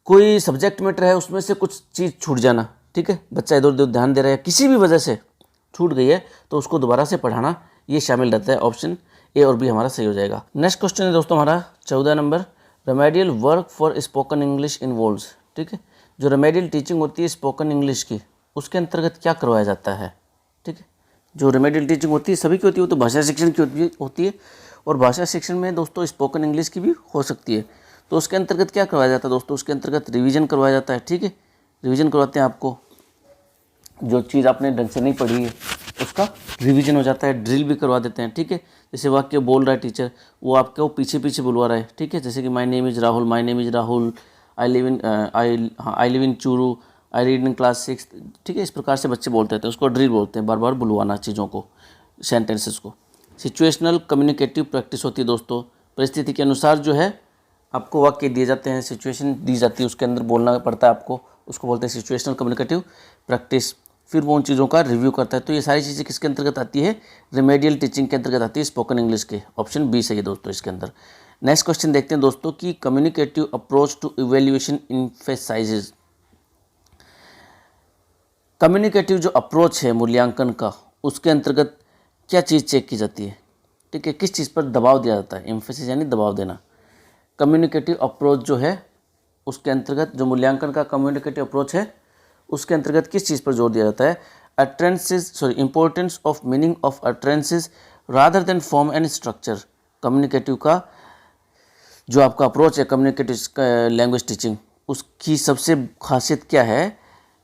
कोई सब्जेक्ट मैटर है उसमें से कुछ चीज़ छूट जाना, ठीक है, बच्चा इधर उधर ध्यान दे रहा है, किसी भी वजह से छूट गई है, तो उसको दोबारा से पढ़ाना, ये शामिल रहता है। ऑप्शन ए और बी हमारा सही हो जाएगा। नेक्स्ट क्वेश्चन है दोस्तों हमारा 14 number, remedial work for spoken English involves, ठीक है, जो रेमेडियल टीचिंग होती है स्पोकन इंग्लिश की, उसके अंतर्गत क्या करवाया जाता है, ठीक है, जो रेमेडियल टीचिंग होती है सभी की होती है, वो तो भाषा शिक्षण की होती है। और भाषा शिक्षण में दोस्तों स्पोकन इंग्लिश की भी हो सकती है। तो उसके अंतर्गत क्या करवाया जाता है दोस्तों, उसके अंतर्गत रिवीजन करवाया जाता है। ठीक है, रिवीजन करवाते हैं आपको, जो चीज़ आपने ढंग से नहीं पढ़ी है उसका रिवीजन हो जाता है, ड्रिल भी करवा देते हैं। ठीक है, जैसे वाक्य बोल रहा है टीचर, वो आपको पीछे पीछे बुलवा रहा है। ठीक है, जैसे कि my name is Rahul, my name is Rahul, I live in Churu, I read in class 6। ठीक है, इस प्रकार से बच्चे बोलते हैं, उसको ड्रिल बोलते हैं, बार बार बुलवाना चीज़ों को, सेंटेंसेस को। सिचुएशनल कम्युनिकेटिव प्रैक्टिस होती है दोस्तों, परिस्थिति के अनुसार जो है आपको वाक्य दिए जाते हैं, सिचुएशन दी जाती है, उसके अंदर बोलना पड़ता है आपको, उसको बोलते हैं सिचुएशनल कम्युनिकेटिव प्रैक्टिस। फिर वो उन चीज़ों का रिव्यू करता है। तो ये सारी चीज़ें किसके अंतर्गत आती है, रेमेडियल टीचिंग के अंतर्गत आती है, स्पोकन इंग्लिश के। ऑप्शन बी सही है दोस्तों इसके अंदर। नेक्स्ट क्वेश्चन देखते हैं दोस्तों कि communicative approach to evaluation emphasises. Communicative जो अप्रोच है मूल्यांकन का, उसके अंतर्गत क्या चीज़ चेक की जाती है। ठीक है, किस चीज़ पर दबाव दिया जाता है, एम्फेसिस यानी दबाव देना। कम्युनिकेटिव अप्रोच जो है उसके अंतर्गत, जो मूल्यांकन का कम्युनिकेटिव अप्रोच है उसके अंतर्गत किस चीज़ पर जोर दिया जाता है, importance of meaning of utterances rather than form and structure. Communicative का जो आपका अप्रोच है कम्युनिकेटिव लैंग्वेज टीचिंग, उसकी सबसे खासियत क्या है,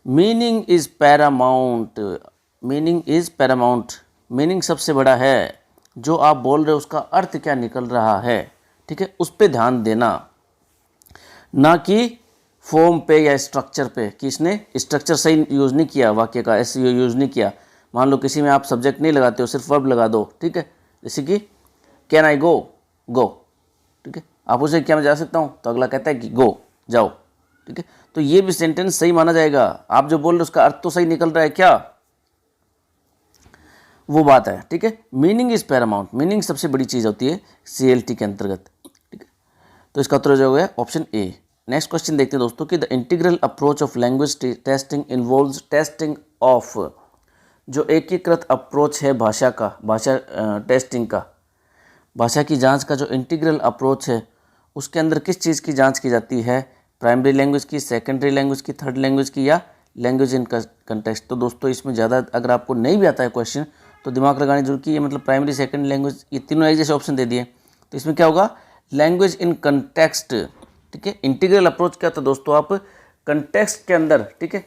meaning is Paramount, meaning is Paramount, meaning सबसे बड़ा है, जो आप बोल रहे हो उसका अर्थ क्या निकल रहा है। ठीक है, उस पर ध्यान देना, ना कि फॉर्म पे या स्ट्रक्चर पे, कि इसने स्ट्रक्चर सही यूज़ नहीं किया, वाक्य का ऐसे यूज़ नहीं किया। मान लो किसी में आप सब्जेक्ट नहीं लगाते हो, सिर्फ वर्ब लगा दो। ठीक है, जैसे कि कैन आई गो, गो। ठीक है, आप उसे क्या मैं जा सकता हूँ, तो अगला कहता है कि गो, जाओ। ठीक है, तो ये भी सेंटेंस सही माना जाएगा, आप जो बोल रहे हो उसका अर्थ तो सही निकल रहा है क्या, वो बात है। ठीक है, मीनिंग इज पैरामाउंट, मीनिंग सबसे बड़ी चीज़ होती है CLT के अंतर्गत। ठीक है, तो इसका उत्तर हो गया ऑप्शन ए। नेक्स्ट क्वेश्चन देखते हैं दोस्तों कि the integral approach of language testing involves testing of, जो एकीकृत अप्रोच है भाषा का, भाषा टेस्टिंग का, भाषा की जांच का जो इंटीग्रल अप्रोच है उसके अंदर किस चीज़ की जांच की जाती है, प्राइमरी लैंग्वेज की, सेकेंडरी लैंग्वेज की, थर्ड लैंग्वेज की, या लैंग्वेज इन कंटेक्स्ट। तो दोस्तों इसमें ज़्यादा अगर आपको नहीं भी आता है क्वेश्चन तो दिमाग लगाने जरूर की, ये मतलब प्राइमरी सेकेंड लैंग्वेज, ये तीनों एक जैसे ऑप्शन दे दिए, तो इसमें क्या होगा, लैंग्वेज इन कंटेक्स्ट। ठीक है, इंटीग्रल अप्रोच क्या था दोस्तों, आप कंटेक्स्ट के अंदर, ठीक है,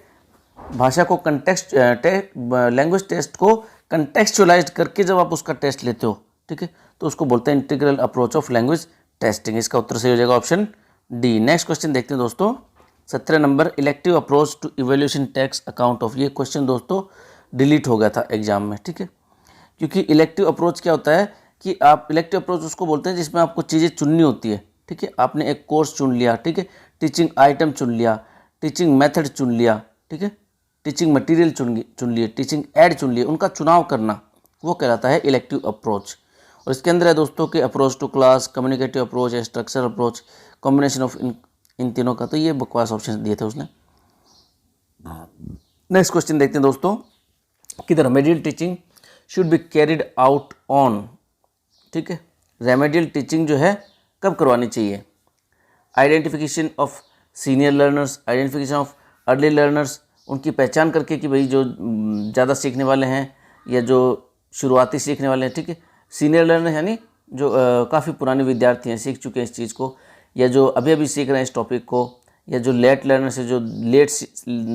भाषा को कंटेक्स्ट लैंग्वेज टेस्ट को कंटेक्चुअलाइज करके जब आप उसका टेस्ट लेते हो, ठीक है, तो उसको बोलते हैं integral approach of language testing. इसका उत्तर सही हो जाएगा ऑप्शन डी। नेक्स्ट क्वेश्चन देखते हैं दोस्तों 17 number, elective approach to evaluation takes account of. ये क्वेश्चन दोस्तों डिलीट हो गया था एग्जाम में। ठीक है, क्योंकि इलेक्टिव अप्रोच क्या होता है कि आप, इलेक्टिव अप्रोच उसको बोलते हैं जिसमें आपको चीज़ें चुननी होती है। ठीक है, आपने एक कोर्स चुन लिया, ठीक है, टीचिंग आइटम चुन लिया, टीचिंग मेथड चुन लिया, ठीक है, टीचिंग मटेरियल चुन लिए, टीचिंग एड चुन लिए, उनका चुनाव करना, वो कहलाता है इलेक्टिव अप्रोच। और इसके अंदर है दोस्तों कि approach to class, communicative approach, structure approach, combination of इन तीनों का। तो ये बकवास ऑप्शन दिए थे उसने। नेक्स्ट क्वेश्चन देखते हैं दोस्तों कि the remedial teaching should be carried out on. ठीक है, रेमेडियल टीचिंग जो है कब करवानी चाहिए, identification of senior learners, identification of early learners, उनकी पहचान करके कि भाई जो ज़्यादा सीखने वाले हैं या जो शुरुआती सीखने वाले हैं। ठीक है, सीनियर लर्नर यानी जो काफ़ी पुराने विद्यार्थी हैं, सीख चुके हैं इस चीज़ को, या जो अभी अभी सीख रहे हैं इस टॉपिक को, या जो लेट लर्नर्स है, जो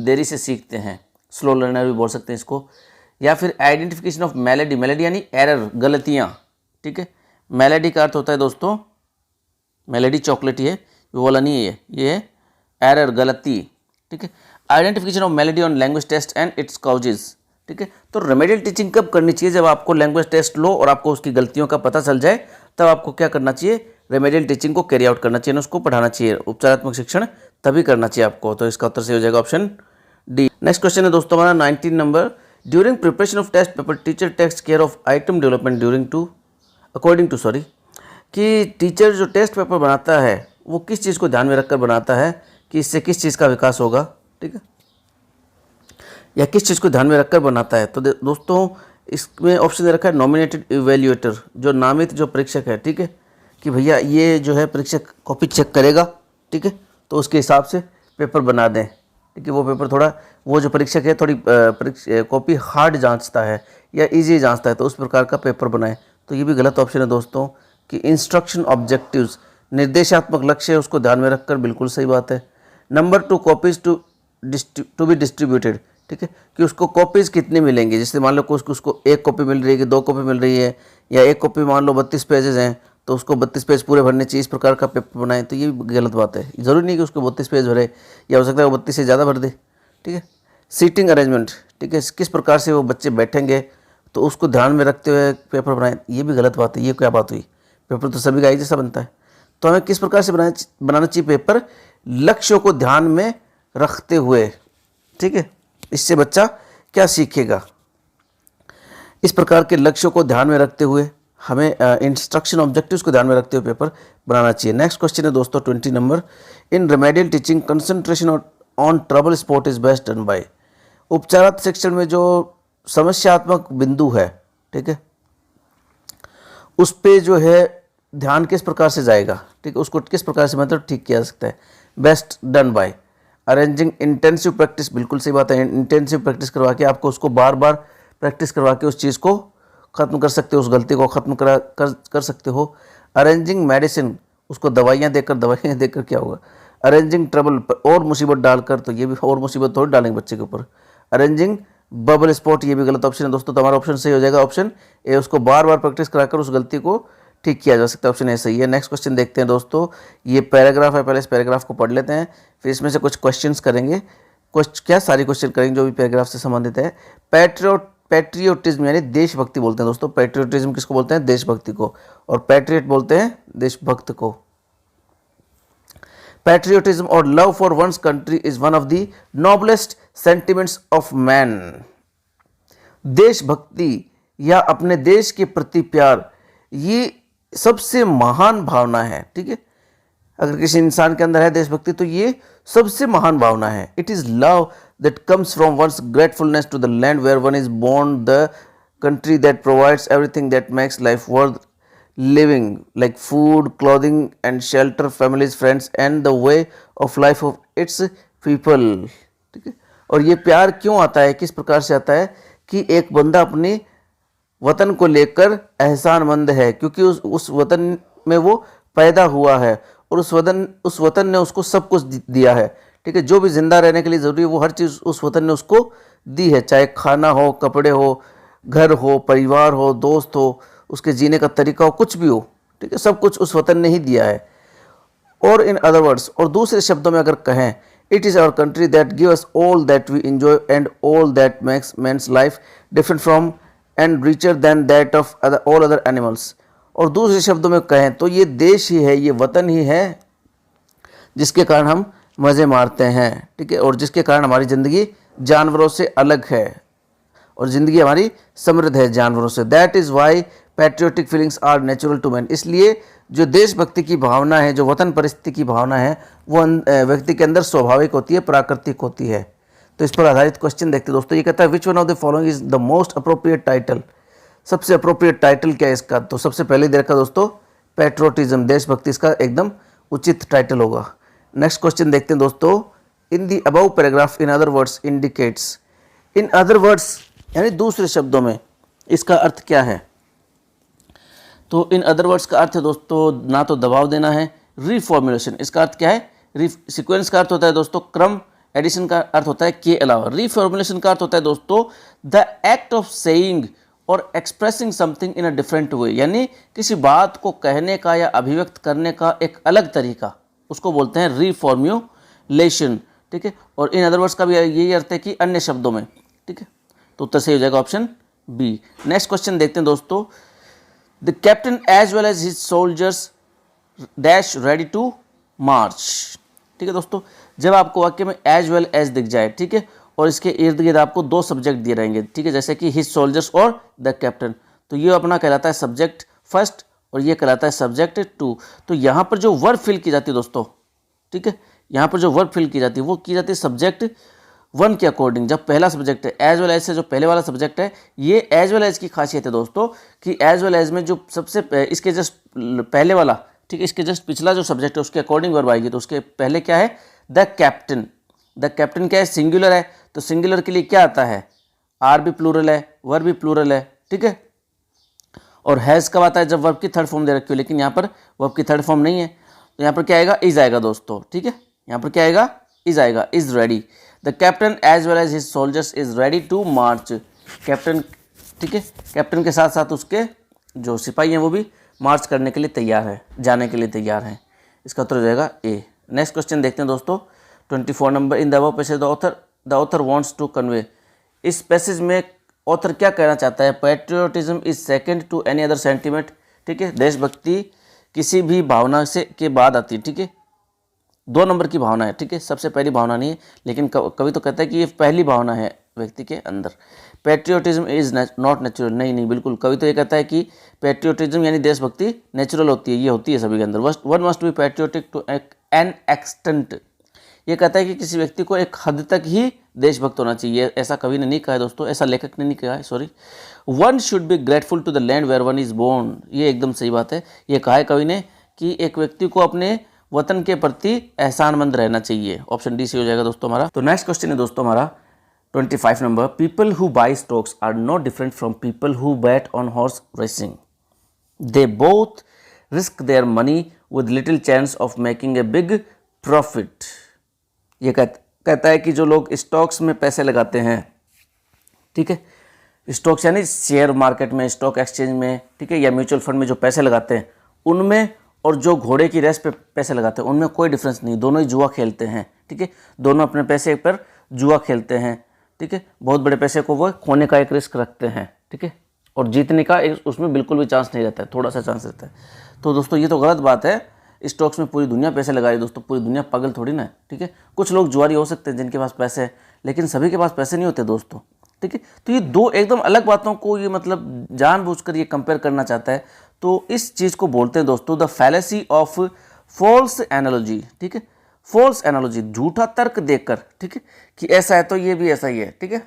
देरी से सीखते हैं, स्लो लर्नर भी बोल सकते हैं इसको। या फिर आइडेंटिफिकेशन ऑफ मेलेडी, मेलेडी यानी एरर, गलतियाँ। ठीक है, मेलेडी का अर्थ होता है दोस्तों, मेलेडी चॉकलेट ही है, वो वाला नहीं है ये है एरर, गलती। ठीक है, identification of malady on language test and its causes. ठीक है, तो रेमेडियल टीचिंग कब करनी चाहिए, जब आपको लैंग्वेज टेस्ट लो और आपको उसकी गलतियों का पता चल जाए, तब आपको क्या करना चाहिए, रेमेडियल टीचिंग को कैरी आउट करना चाहिए, उसको पढ़ाना चाहिए। उपचारात्मक शिक्षण तभी करना चाहिए आपको। तो इसका उत्तर सही हो जाएगा ऑप्शन डी। नेक्स्ट क्वेश्चन है दोस्तों हमारा 19 number, during preparation of test paper teacher takes care of item development according to कि टीचर जो टेस्ट पेपर बनाता है वो किस चीज़ को ध्यान में रखकर बनाता है कि इससे किस चीज़ का विकास होगा। ठीक है, या किस चीज़ को ध्यान में रखकर बनाता है। तो दोस्तों इसमें ऑप्शन दे रखा है नॉमिनेटेड इवेल्युएटर, जो नामित जो परीक्षक है। ठीक है, कि भैया ये जो है परीक्षक कॉपी चेक करेगा, ठीक है, तो उसके हिसाब से पेपर बना दें। क्योंकि वो पेपर थोड़ा, वो जो परीक्षक है थोड़ी कॉपी हार्ड जांचता है या इजी जांचता है, तो उस प्रकार का पेपर बनाए। तो ये भी गलत ऑप्शन है दोस्तों कि इंस्ट्रक्शन ऑब्जेक्टिव्स, निर्देशात्मक लक्ष्य है, उसको ध्यान में रखकर, बिल्कुल सही बात है। Number 2 copies to be distributed, ठीक है, कि उसको कॉपीज़ कितनी मिलेंगी। जैसे मान लो उसको 1 कॉपी मिल रही है कि 2 कॉपी मिल रही है, या 1 कॉपी मान लो 32 पेजेस हैं तो उसको 32 पेज पूरे भरने चाहिए, इस प्रकार का पेपर बनाए। तो ये भी गलत बात है। ज़रूरी नहीं कि उसको 32 पेज भरे, या हो सकता है वो 32 से ज़्यादा भर दे, ठीक है। सीटिंग अरेंजमेंट, ठीक है, किस प्रकार से वो बच्चे बैठेंगे तो उसको ध्यान में रखते हुए पेपर बनाएं। ये भी गलत बात है। ये क्या बात हुई, पेपर तो सभी का एक जैसा बनता है। तो हमें किस प्रकार से बनाना चाहिए पेपर, लक्ष्यों को ध्यान में रखते हुए, ठीक है। इससे बच्चा क्या सीखेगा, इस प्रकार के लक्ष्यों को ध्यान में रखते हुए हमें इंस्ट्रक्शन ऑब्जेक्टिव्स को ध्यान में रखते हुए पेपर बनाना चाहिए। नेक्स्ट क्वेश्चन है दोस्तों 20 number, in remedial teaching concentration on trouble spot is best done by. उपचारात्मक शिक्षण में जो समस्यात्मक बिंदु है, ठीक है, उस पे जो है ध्यान किस प्रकार से जाएगा, ठीक है, उसको किस प्रकार से मतलब ठीक किया जा सकता है। Best done by arranging intensive practice, बिल्कुल सही बात है। इंटेंसिव प्रैक्टिस करवा के आपको उसको बार बार प्रैक्टिस करवा के उस चीज़ को ख़त्म कर सकते हो, उस गलती को ख़त्म कर सकते हो। अरेंजिंग मेडिसिन, उसको दवाइयाँ देकर क्या होगा। अरेंजिंग ट्रबल, और मुसीबत डालकर, तो ये भी और मुसीबत थोड़ी डालेंगे बच्चे के ऊपर। अरेंजिंग बबल स्पॉट, ये भी गलत ऑप्शन है दोस्तों। तो हमारा ऑप्शन सही हो जाएगा ऑप्शन ए, उसको बार बार प्रैक्टिस कराकर उस गलती को ठीक किया जा सकता है। ऑप्शन ए सही है। नेक्स्ट क्वेश्चन देखते हैं दोस्तों, ये पैराग्राफ है, पहले इस पैराग्राफ को पढ़ लेते हैं, फिर इसमें से कुछ क्वेश्चंस करेंगे। क्या सारे क्वेश्चन करेंगे जो भी पैराग्राफ से संबंधित है। पैट्रियोटिज्म यानी देशभक्ति बोलते हैं दोस्तों। पैट्रियोटिज्म किसको बोलते हैं, देशभक्ति को, और पैट्रियट बोलते हैं देशभक्त को। पैट्रियोटिज्म और love for one's country is one of the noblest sentiments of man. देशभक्ति या अपने देश के प्रति प्यार, ये सबसे महान भावना है, ठीक है। अगर किसी इंसान के अंदर है देशभक्ति तो ये सबसे महान भावना है। It is love that comes from one's gratefulness to the land where one is born, the country that provides everything that makes life worth living, like food, clothing and shelter, families, friends and the way of life of its people, ठीक है। और ये प्यार क्यों आता है, किस प्रकार से आता है कि एक बंदा अपनी वतन को लेकर एहसानमंद है, क्योंकि उस वतन में वो पैदा हुआ है और उस वतन ने उसको सब कुछ दिया है, ठीक है। जो भी जिंदा रहने के लिए ज़रूरी है वो हर चीज़ उस वतन ने उसको दी है, चाहे खाना हो, कपड़े हो, घर हो, परिवार हो, दोस्त हो, उसके जीने का तरीका हो, कुछ भी हो, ठीक है, सब कुछ उस वतन ने ही दिया है। और इन अदर वर्ड्स, और दूसरे शब्दों में अगर कहें, it is our country that give us all that we enjoy and all that makes man's life different from and richer than that of all other animals. और दूसरे शब्दों में कहें तो ये देश ही है, ये वतन ही है जिसके कारण हम मज़े मारते हैं, ठीक है, और जिसके कारण हमारी ज़िंदगी जानवरों से अलग है और ज़िंदगी हमारी समृद्ध है जानवरों से। That is why patriotic feelings are natural to man. इसलिए जो देशभक्ति की भावना है, जो वतन परिस्थिति की भावना है, वो व्यक्ति के अंदर स्वाभाविक होती है, प्राकृतिक होती है। तो इस पर आधारित क्वेश्चन देखते हैं दोस्तों। ये कहता है which one of the following is the most appropriate title. सबसे अप्रोप्रिएट टाइटल क्या है इसका, तो सबसे पहले दे रखा दोस्तों पैट्रियोटिज्म, देशभक्ति, इसका एकदम उचित टाइटल होगा। नेक्स्ट क्वेश्चन देखते हैं दोस्तों, in the above paragraph in other words indicates. In other words यानी दूसरे शब्दों में इसका अर्थ क्या है, तो इन अदर वर्ड्स का अर्थ है दोस्तों ना तो दबाव देना है, रिफॉर्मुलेशन, इसका अर्थ क्या है, सीक्वेंस का अर्थ होता है दोस्तों क्रम, एडिशन का अर्थ होता है के अलावा, रिफॉर्मुलेशन का अर्थ होता है दोस्तों द एक्ट ऑफ सेइंग और expressing something in a different way, यानी किसी बात को कहने का या अभिव्यक्त करने का एक अलग तरीका, उसको बोलते हैं रिफॉर्मुलेशन, ठीक है। और इन अदर वर्ड्स का भी यही अर्थ है कि अन्य शब्दों में, ठीक है। तो उत्तर सही हो जाएगा ऑप्शन बी। नेक्स्ट क्वेश्चन देखते हैं दोस्तों, the captain as well as his soldiers dash ready to march, ठीक है दोस्तों। जब आपको वाक्य में एज वेल एज दिख जाए, ठीक है, और इसके इर्द गिर्द आपको दो सब्जेक्ट दिए रहेंगे, ठीक है, जैसे कि हिज सोल्जर्स और द कैप्टन, तो ये अपना कहलाता है सब्जेक्ट फर्स्ट और ये कहलाता है सब्जेक्ट टू। तो यहाँ पर जो वर्ब फिल की जाती है दोस्तों, ठीक है, यहाँ पर जो वर्ब फिल की जाती है वो की जाती है सब्जेक्ट वन के अकॉर्डिंग। जब पहला सब्जेक्ट है एज वेल एज से, जो पहले वाला सब्जेक्ट है, ये एज वेल एज की खासियत है दोस्तों कि एज वेल एज में जो सबसे इसके जस्ट पहले वाला, ठीक है, इसके जस्ट पिछला जो सब्जेक्ट है उसके अकॉर्डिंग वर्ब आएगी। तो उसके पहले क्या है, द कैप्टन, द कैप्टन क्या है, सिंगुलर है, तो सिंगुलर के लिए क्या आता है, आर भी प्लूरल है, वर्ब भी प्लूरल है, ठीक है। और हैज़ कब आता है, जब वर्ब की थर्ड फॉर्म दे रखी हो, लेकिन यहाँ पर वर्ब की थर्ड फॉर्म नहीं है, तो यहाँ पर क्या आएगा, इज आएगा दोस्तों, ठीक है। यहाँ पर क्या आएगा, इज आएगा, is ready. The captain as well as his soldiers is ready to march. Captain, ठीक है, कैप्टन के साथ साथ उसके जो सिपाही हैं वो भी मार्च करने के लिए तैयार है, जाने के लिए तैयार हैं। इसका उत्तर हो जाएगा ए। नेक्स्ट क्वेश्चन देखते हैं दोस्तों, 24 number. In the above passage the author wants to convey. इस पैसेज में ऑथर क्या कहना चाहता है, patriotism is second to any other sentiment, ठीक है। देशभक्ति किसी भी भावना से के बाद आती है, ठीक है, 2 नंबर की भावना है, ठीक है, सबसे पहली भावना नहीं है, लेकिन कवि तो कहता है कि ये पहली भावना है व्यक्ति के अंदर। पैट्रियोटिज्म इज नॉट नेचुरल, नहीं बिल्कुल, कवि तो ये कहता है कि पैट्रियोटिज्म यानी देशभक्ति नेचुरल होती है, ये होती है सभी के अंदर। One must be patriotic to an extent, ये कहता है कि किसी व्यक्ति को एक हद तक ही देशभक्त होना चाहिए, ऐसा कवि ने नहीं कहा है दोस्तों, ऐसा लेखक ने नहीं कहा है, sorry. One should be grateful to the land where one is born, ये एकदम सही बात है, ये कहा है कवि ने कि एक व्यक्ति को अपने वतन के प्रति एहसानमंद रहना चाहिए। ऑप्शन डी से हो जाएगा दोस्तों हमारा। तो नेक्स्ट क्वेश्चन है दोस्तों हमारा 25 number. People who buy stocks are not different from people who bet on horse racing, they both risk their money with little chance of making a big profit. ये कहता है कि जो लोग स्टॉक्स में पैसे लगाते हैं, ठीक है, स्टॉक्स यानी शेयर मार्केट में, स्टॉक एक्सचेंज में, ठीक है, या म्यूचुअल फंड में जो पैसे लगाते हैं उनमें, और जो घोड़े की रेस पे पैसे लगाते हैं उनमें कोई डिफरेंस नहीं, दोनों ही जुआ खेलते हैं, ठीक है, दोनों अपने पैसे पर जुआ खेलते हैं, ठीक है। बहुत बड़े पैसे को वो खोने का एक रिस्क रखते हैं, ठीक है, और जीतने का उसमें बिल्कुल भी चांस नहीं रहता है, थोड़ा सा चांस रहता है। तो दोस्तों ये तो गलत बात है, स्टॉक्स में पूरी दुनिया पैसे लगा रही है दोस्तों, पूरी दुनिया पागल थोड़ी ना है, ठीक है। कुछ लोग जुआरी हो सकते हैं जिनके पास पैसे है, लेकिन सभी के पास पैसे नहीं होते दोस्तों, ठीक है। तो ये दो एकदम अलग बातों को ये मतलब जानबूझकर ये कंपेयर करना चाहता है, तो इस चीज़ को बोलते हैं दोस्तों the fallacy of false analogy, ठीक है। फॉल्स एनालॉजी, झूठा तर्क देकर, ठीक है, कि ऐसा है तो ये भी ऐसा ही है, ठीक है।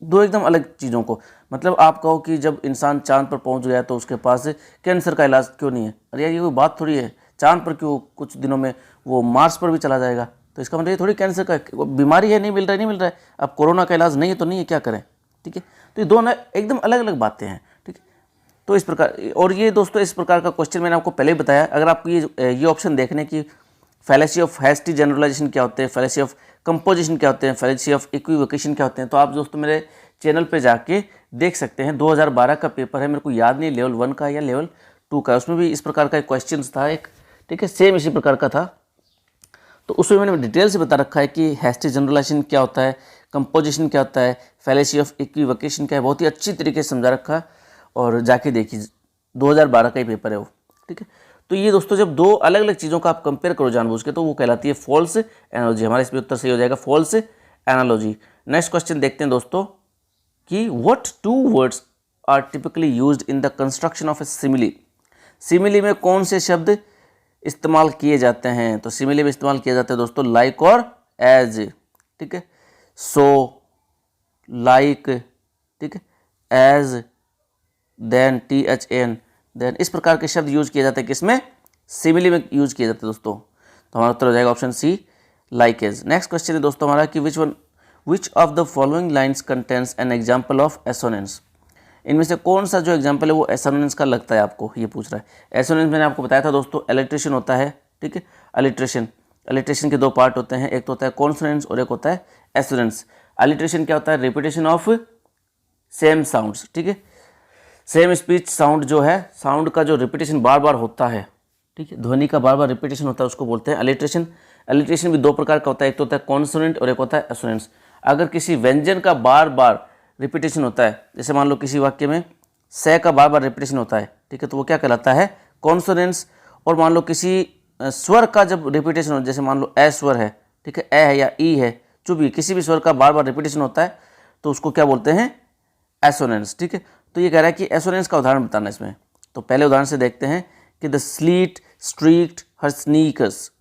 दो एकदम अलग चीज़ों को, मतलब आप कहो कि जब इंसान चांद पर पहुंच गया तो उसके पास कैंसर का इलाज क्यों नहीं है, अरे यार ये कोई बात थोड़ी है, चांद पर क्यों, कुछ दिनों में वो मार्स पर भी चला जाएगा, तो इसका मतलब ये थोड़ी कैंसर का बीमारी है, नहीं मिल रहा है, अब कोरोना का इलाज नहीं है तो नहीं है, क्या करें, ठीक है। तो ये दोनों एकदम अलग अलग बातें हैं, ठीक है। तो इस प्रकार, और ये दोस्तों इस प्रकार का क्वेश्चन मैंने आपको पहले ही बताया। अगर आपको ये ऑप्शन देखने की फैलेसी ऑफ हैस्टी जनरलाइजेशन क्या होते हैं, फैलेसी ऑफ कंपोजिशन क्या होते हैं, फैलेसी ऑफ इक्विवोकेशन क्या होते हैं, तो आप दोस्तों मेरे चैनल पे जाके देख सकते हैं। 2012 का पेपर है, मेरे को याद नहीं लेवल 1 का या लेवल 2 का, उसमें भी इस प्रकार का एक क्वेश्चन था एक, ठीक है, सेम इसी प्रकार का था। तो उसमें मैंने डिटेल से बता रखा है कि हैस्टी जनरलाइजेशन क्या होता है, कंपोजिशन क्या होता है, फैलेसी ऑफ इक्विवोकेशन क्या है, बहुत ही अच्छी तरीके से समझा रखा, और जाके देखिए 2012 का ही पेपर है वो, ठीक है। तो ये दोस्तों जब दो अलग अलग चीज़ों का आप कंपेयर करो जानबूझ के, तो वो कहलाती है फॉल्स एनालॉजी। हमारा इसमें उत्तर सही हो जाएगा फॉल्स एनालॉजी। नेक्स्ट क्वेश्चन देखते हैं दोस्तों कि what two words are typically used in the construction of a simile. Simile में कौन से शब्द इस्तेमाल किए जाते हैं, तो सिमिली में इस्तेमाल किया जाता है दोस्तों लाइक और एज, ठीक है, सो, लाइक, ठीक है, एज, देन, THN, देन, इस प्रकार के शब्द यूज किए जाते हैं किसमें, सिमिली में यूज किए जाते हैं दोस्तों। तो हमारा उत्तर हो जाएगा option C, like as. Next question है दोस्तों हमारा कि which of the following lines contains an example of assonance. इनमें से कौन सा जो एग्जाम्पल है वो एसोनेंस का लगता है आपको, ये पूछ रहा है। एसोनेंस मैंने आपको बताया था दोस्तों, एलिट्रेशन होता है, ठीक है, अलिट्रेशन के दो पार्ट होते हैं, एक तो होता है कॉन्सोनेंस और एक होता है एसोनेंस। अलिट्रेशन क्या होता है, रिपीटेशन ऑफ सेम साउंड्स, ठीक है, सेम स्पीच साउंड जो है, साउंड का जो रिपीटेशन बार बार होता है, ठीक है, ध्वनि का बार बार रिपीटेशन होता है, उसको बोलते हैं अलिट्रेशन। अलिट्रेशन भी दो प्रकार का होता है, एक तो होता है कॉन्सोनेंट और एक होता है एसोनेंस। अगर किसी व्यंजन का बार बार रिपीटेशन होता है, जैसे मान लो किसी वाक्य में से का बार बार रिपीटेशन होता है, ठीक है, तो वो क्या कहलाता है, कॉन्सोनेंस। और मान लो किसी स्वर का जब रिपीटेशन हो, जैसे मान लो ए स्वर है, ठीक है, ए है या ई है, जो भी किसी भी स्वर का बार बार रिपीटेशन होता है तो उसको क्या बोलते हैं, एसोनेंस, ठीक है। तो ये कह रहा है कि एसोनेंस का उदाहरण बताना इसमें। तो पहले उदाहरण से देखते हैं कि द स्लीट स्ट्रीक्ड हर स्नीकर्स,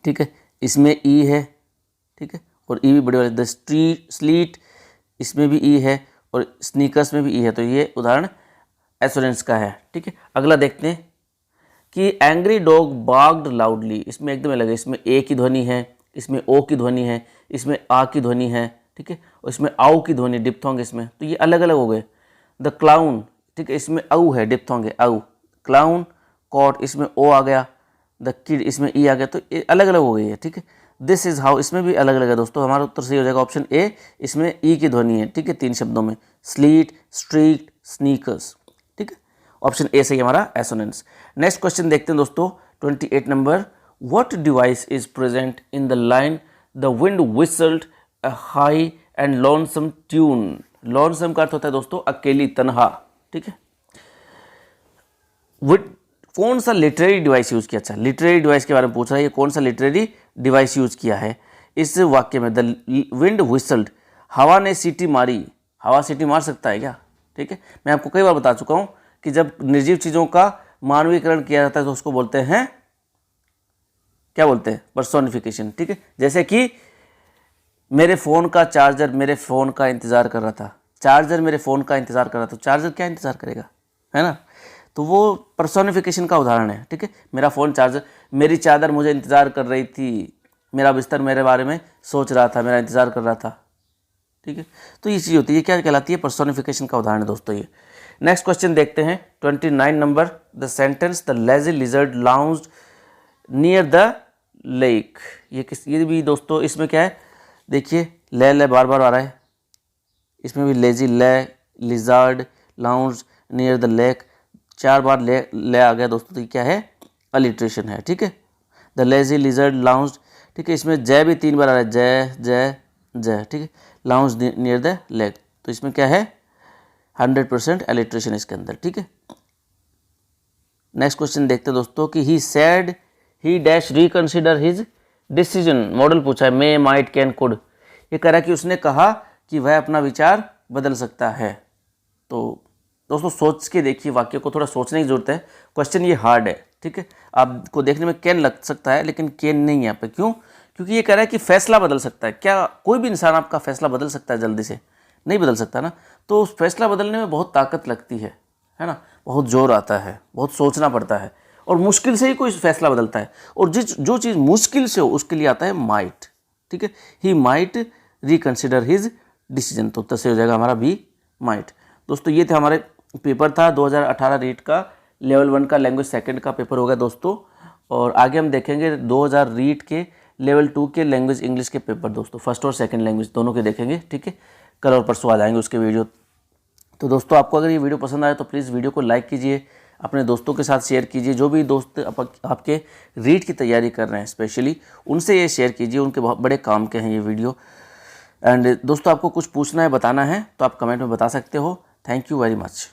ठीक है, इसमें ई है, ठीक है, और ई भी बड़े वाले, द स्लीट इसमें भी ई है और स्नीकर्स में भी ई है, तो ये उदाहरण एसोनेंस का है, ठीक है। अगला देखते हैं कि एंग्री डॉग बार्क्ड लाउडली, इसमें एकदम अलग है, इसमें ए की ध्वनि है, इसमें ओ की ध्वनि है, इसमें आ की ध्वनि है, ठीक है, और इसमें आउ की ध्वनि डिप्थोंग इसमें, तो ये अलग अलग हो गए। द क्लाउन, ठीक है, इसमें आउ है, डिप्थोंग है आउ, क्लाउन, कॉट इसमें ओ आ गया, द किड इसमें ई आ गया, तो ये अलग अलग हो गई है, ठीक है। दिस इज हाउ इसमें भी अलग अलग है दोस्तों। हमारा उत्तर सही हो जाएगा ऑप्शन ए, इसमें ई की ध्वनि है, ठीक है, 3 शब्दों में, स्लीट, स्ट्रीट, स्नीकर्स, ठीक है, ऑप्शन ए सही हमारा एसोनेंस। नेक्स्ट क्वेश्चन देखते हैं दोस्तों 28 number, what device is present in the line the wind whistled a high and lonesome tune. Lonesome का अर्थ होता है दोस्तों अकेली, तनहा, ठीक है। कौन सा लिटरेरी डिवाइस यूज किया, अच्छा लिटरेरी डिवाइस के बारे में पूछ रहा है, ये कौन सा लिटरेरी डिवाइस यूज किया है इस वाक्य में। द विंड विसल्ड, हवा ने सीटी मारी, हवा सीटी मार सकता है क्या, ठीक है। मैं आपको कई बार बता चुका हूं कि जब निर्जीव चीजों का मानवीकरण किया जाता है तो उसको बोलते हैं, क्या बोलते हैं, पर्सोनिफिकेशन, ठीक है। जैसे कि मेरे फ़ोन का चार्जर मेरे फ़ोन का इंतज़ार कर रहा था, चार्जर मेरे फ़ोन का इंतज़ार कर रहा था, तो चार्जर क्या इंतज़ार करेगा, है ना, तो वो पर्सोनिफिकेशन का उदाहरण है, ठीक है। मेरा फ़ोन चार्जर, मेरी चादर मुझे इंतज़ार कर रही थी, मेरा बिस्तर मेरे बारे में सोच रहा था, मेरा इंतज़ार कर रहा था, ठीक है। तो ये चीज़ होती है, क्या कहलाती है, पर्सोनिफिकेशन का उदाहरण है दोस्तों ये। नेक्स्ट क्वेश्चन देखते हैं 29 number, the sentence the lazy lizard lounged near the lake. ये भी दोस्तों इसमें क्या है, देखिए ले बार बार आ रहा है, इसमें भी lazy, lizard, lounge, near the lake, 4 बार ले आ गया दोस्तों, तो ये क्या है, अलिट्रेशन है, ठीक है। द लेजी लिजर्ड लाउंज, ठीक है, इसमें जय भी 3 बार आ रहा है, जय जय जय, ठीक है, लाउंज नियर द लेक, तो इसमें क्या है, 100% अलिट्रेशन इसके अंदर, ठीक है। नेक्स्ट क्वेश्चन देखते हैं दोस्तों कि he said he dash reconsider his decision. Model पूछा है, मे, माइट, कैन, कुड। ये कह रहा है कि उसने कहा कि वह अपना विचार बदल सकता है। तो दोस्तों सोच के देखिए, वाक्य को थोड़ा सोचने की जरूरत है, क्वेश्चन ये हार्ड है, ठीक है। आपको देखने में कैन लग सकता है लेकिन कैन नहीं है यहाँ पे, क्यों, क्योंकि ये कह रहा है कि फैसला बदल सकता है। क्या कोई भी इंसान आपका फैसला बदल सकता है जल्दी से, नहीं बदल सकता ना। तो उस फैसला बदलने में बहुत ताकत लगती है ना, बहुत जोर आता है, बहुत सोचना पड़ता है, और मुश्किल से ही कोई फैसला बदलता है, और जो चीज़ मुश्किल से हो उसके लिए आता है माइट, ठीक है। He might reconsider his decision, तो उत्तर से हो जाएगा हमारा बी, माइट। दोस्तों ये थे हमारे पेपर था 2018 रीट का, लेवल 1 का लैंग्वेज सेकंड का पेपर होगा दोस्तों, और आगे हम देखेंगे 2000 रीट के लेवल 2 के लैंग्वेज इंग्लिश के पेपर दोस्तों, फर्स्ट और सेकंड लैंग्वेज दोनों के देखेंगे, ठीक है। कल और परसों आ जाएंगे उसके वीडियो। तो दोस्तों आपको अगर ये वीडियो पसंद आए तो प्लीज़ वीडियो को लाइक कीजिए, अपने दोस्तों के साथ शेयर कीजिए, जो भी दोस्त आपके रीट की तैयारी कर रहे हैं स्पेशली, उनसे ये शेयर कीजिए, उनके बहुत बड़े काम के हैं ये वीडियो। एंड दोस्तों आपको कुछ पूछना है, बताना है, तो आप कमेंट में बता सकते हो। Thank you very much.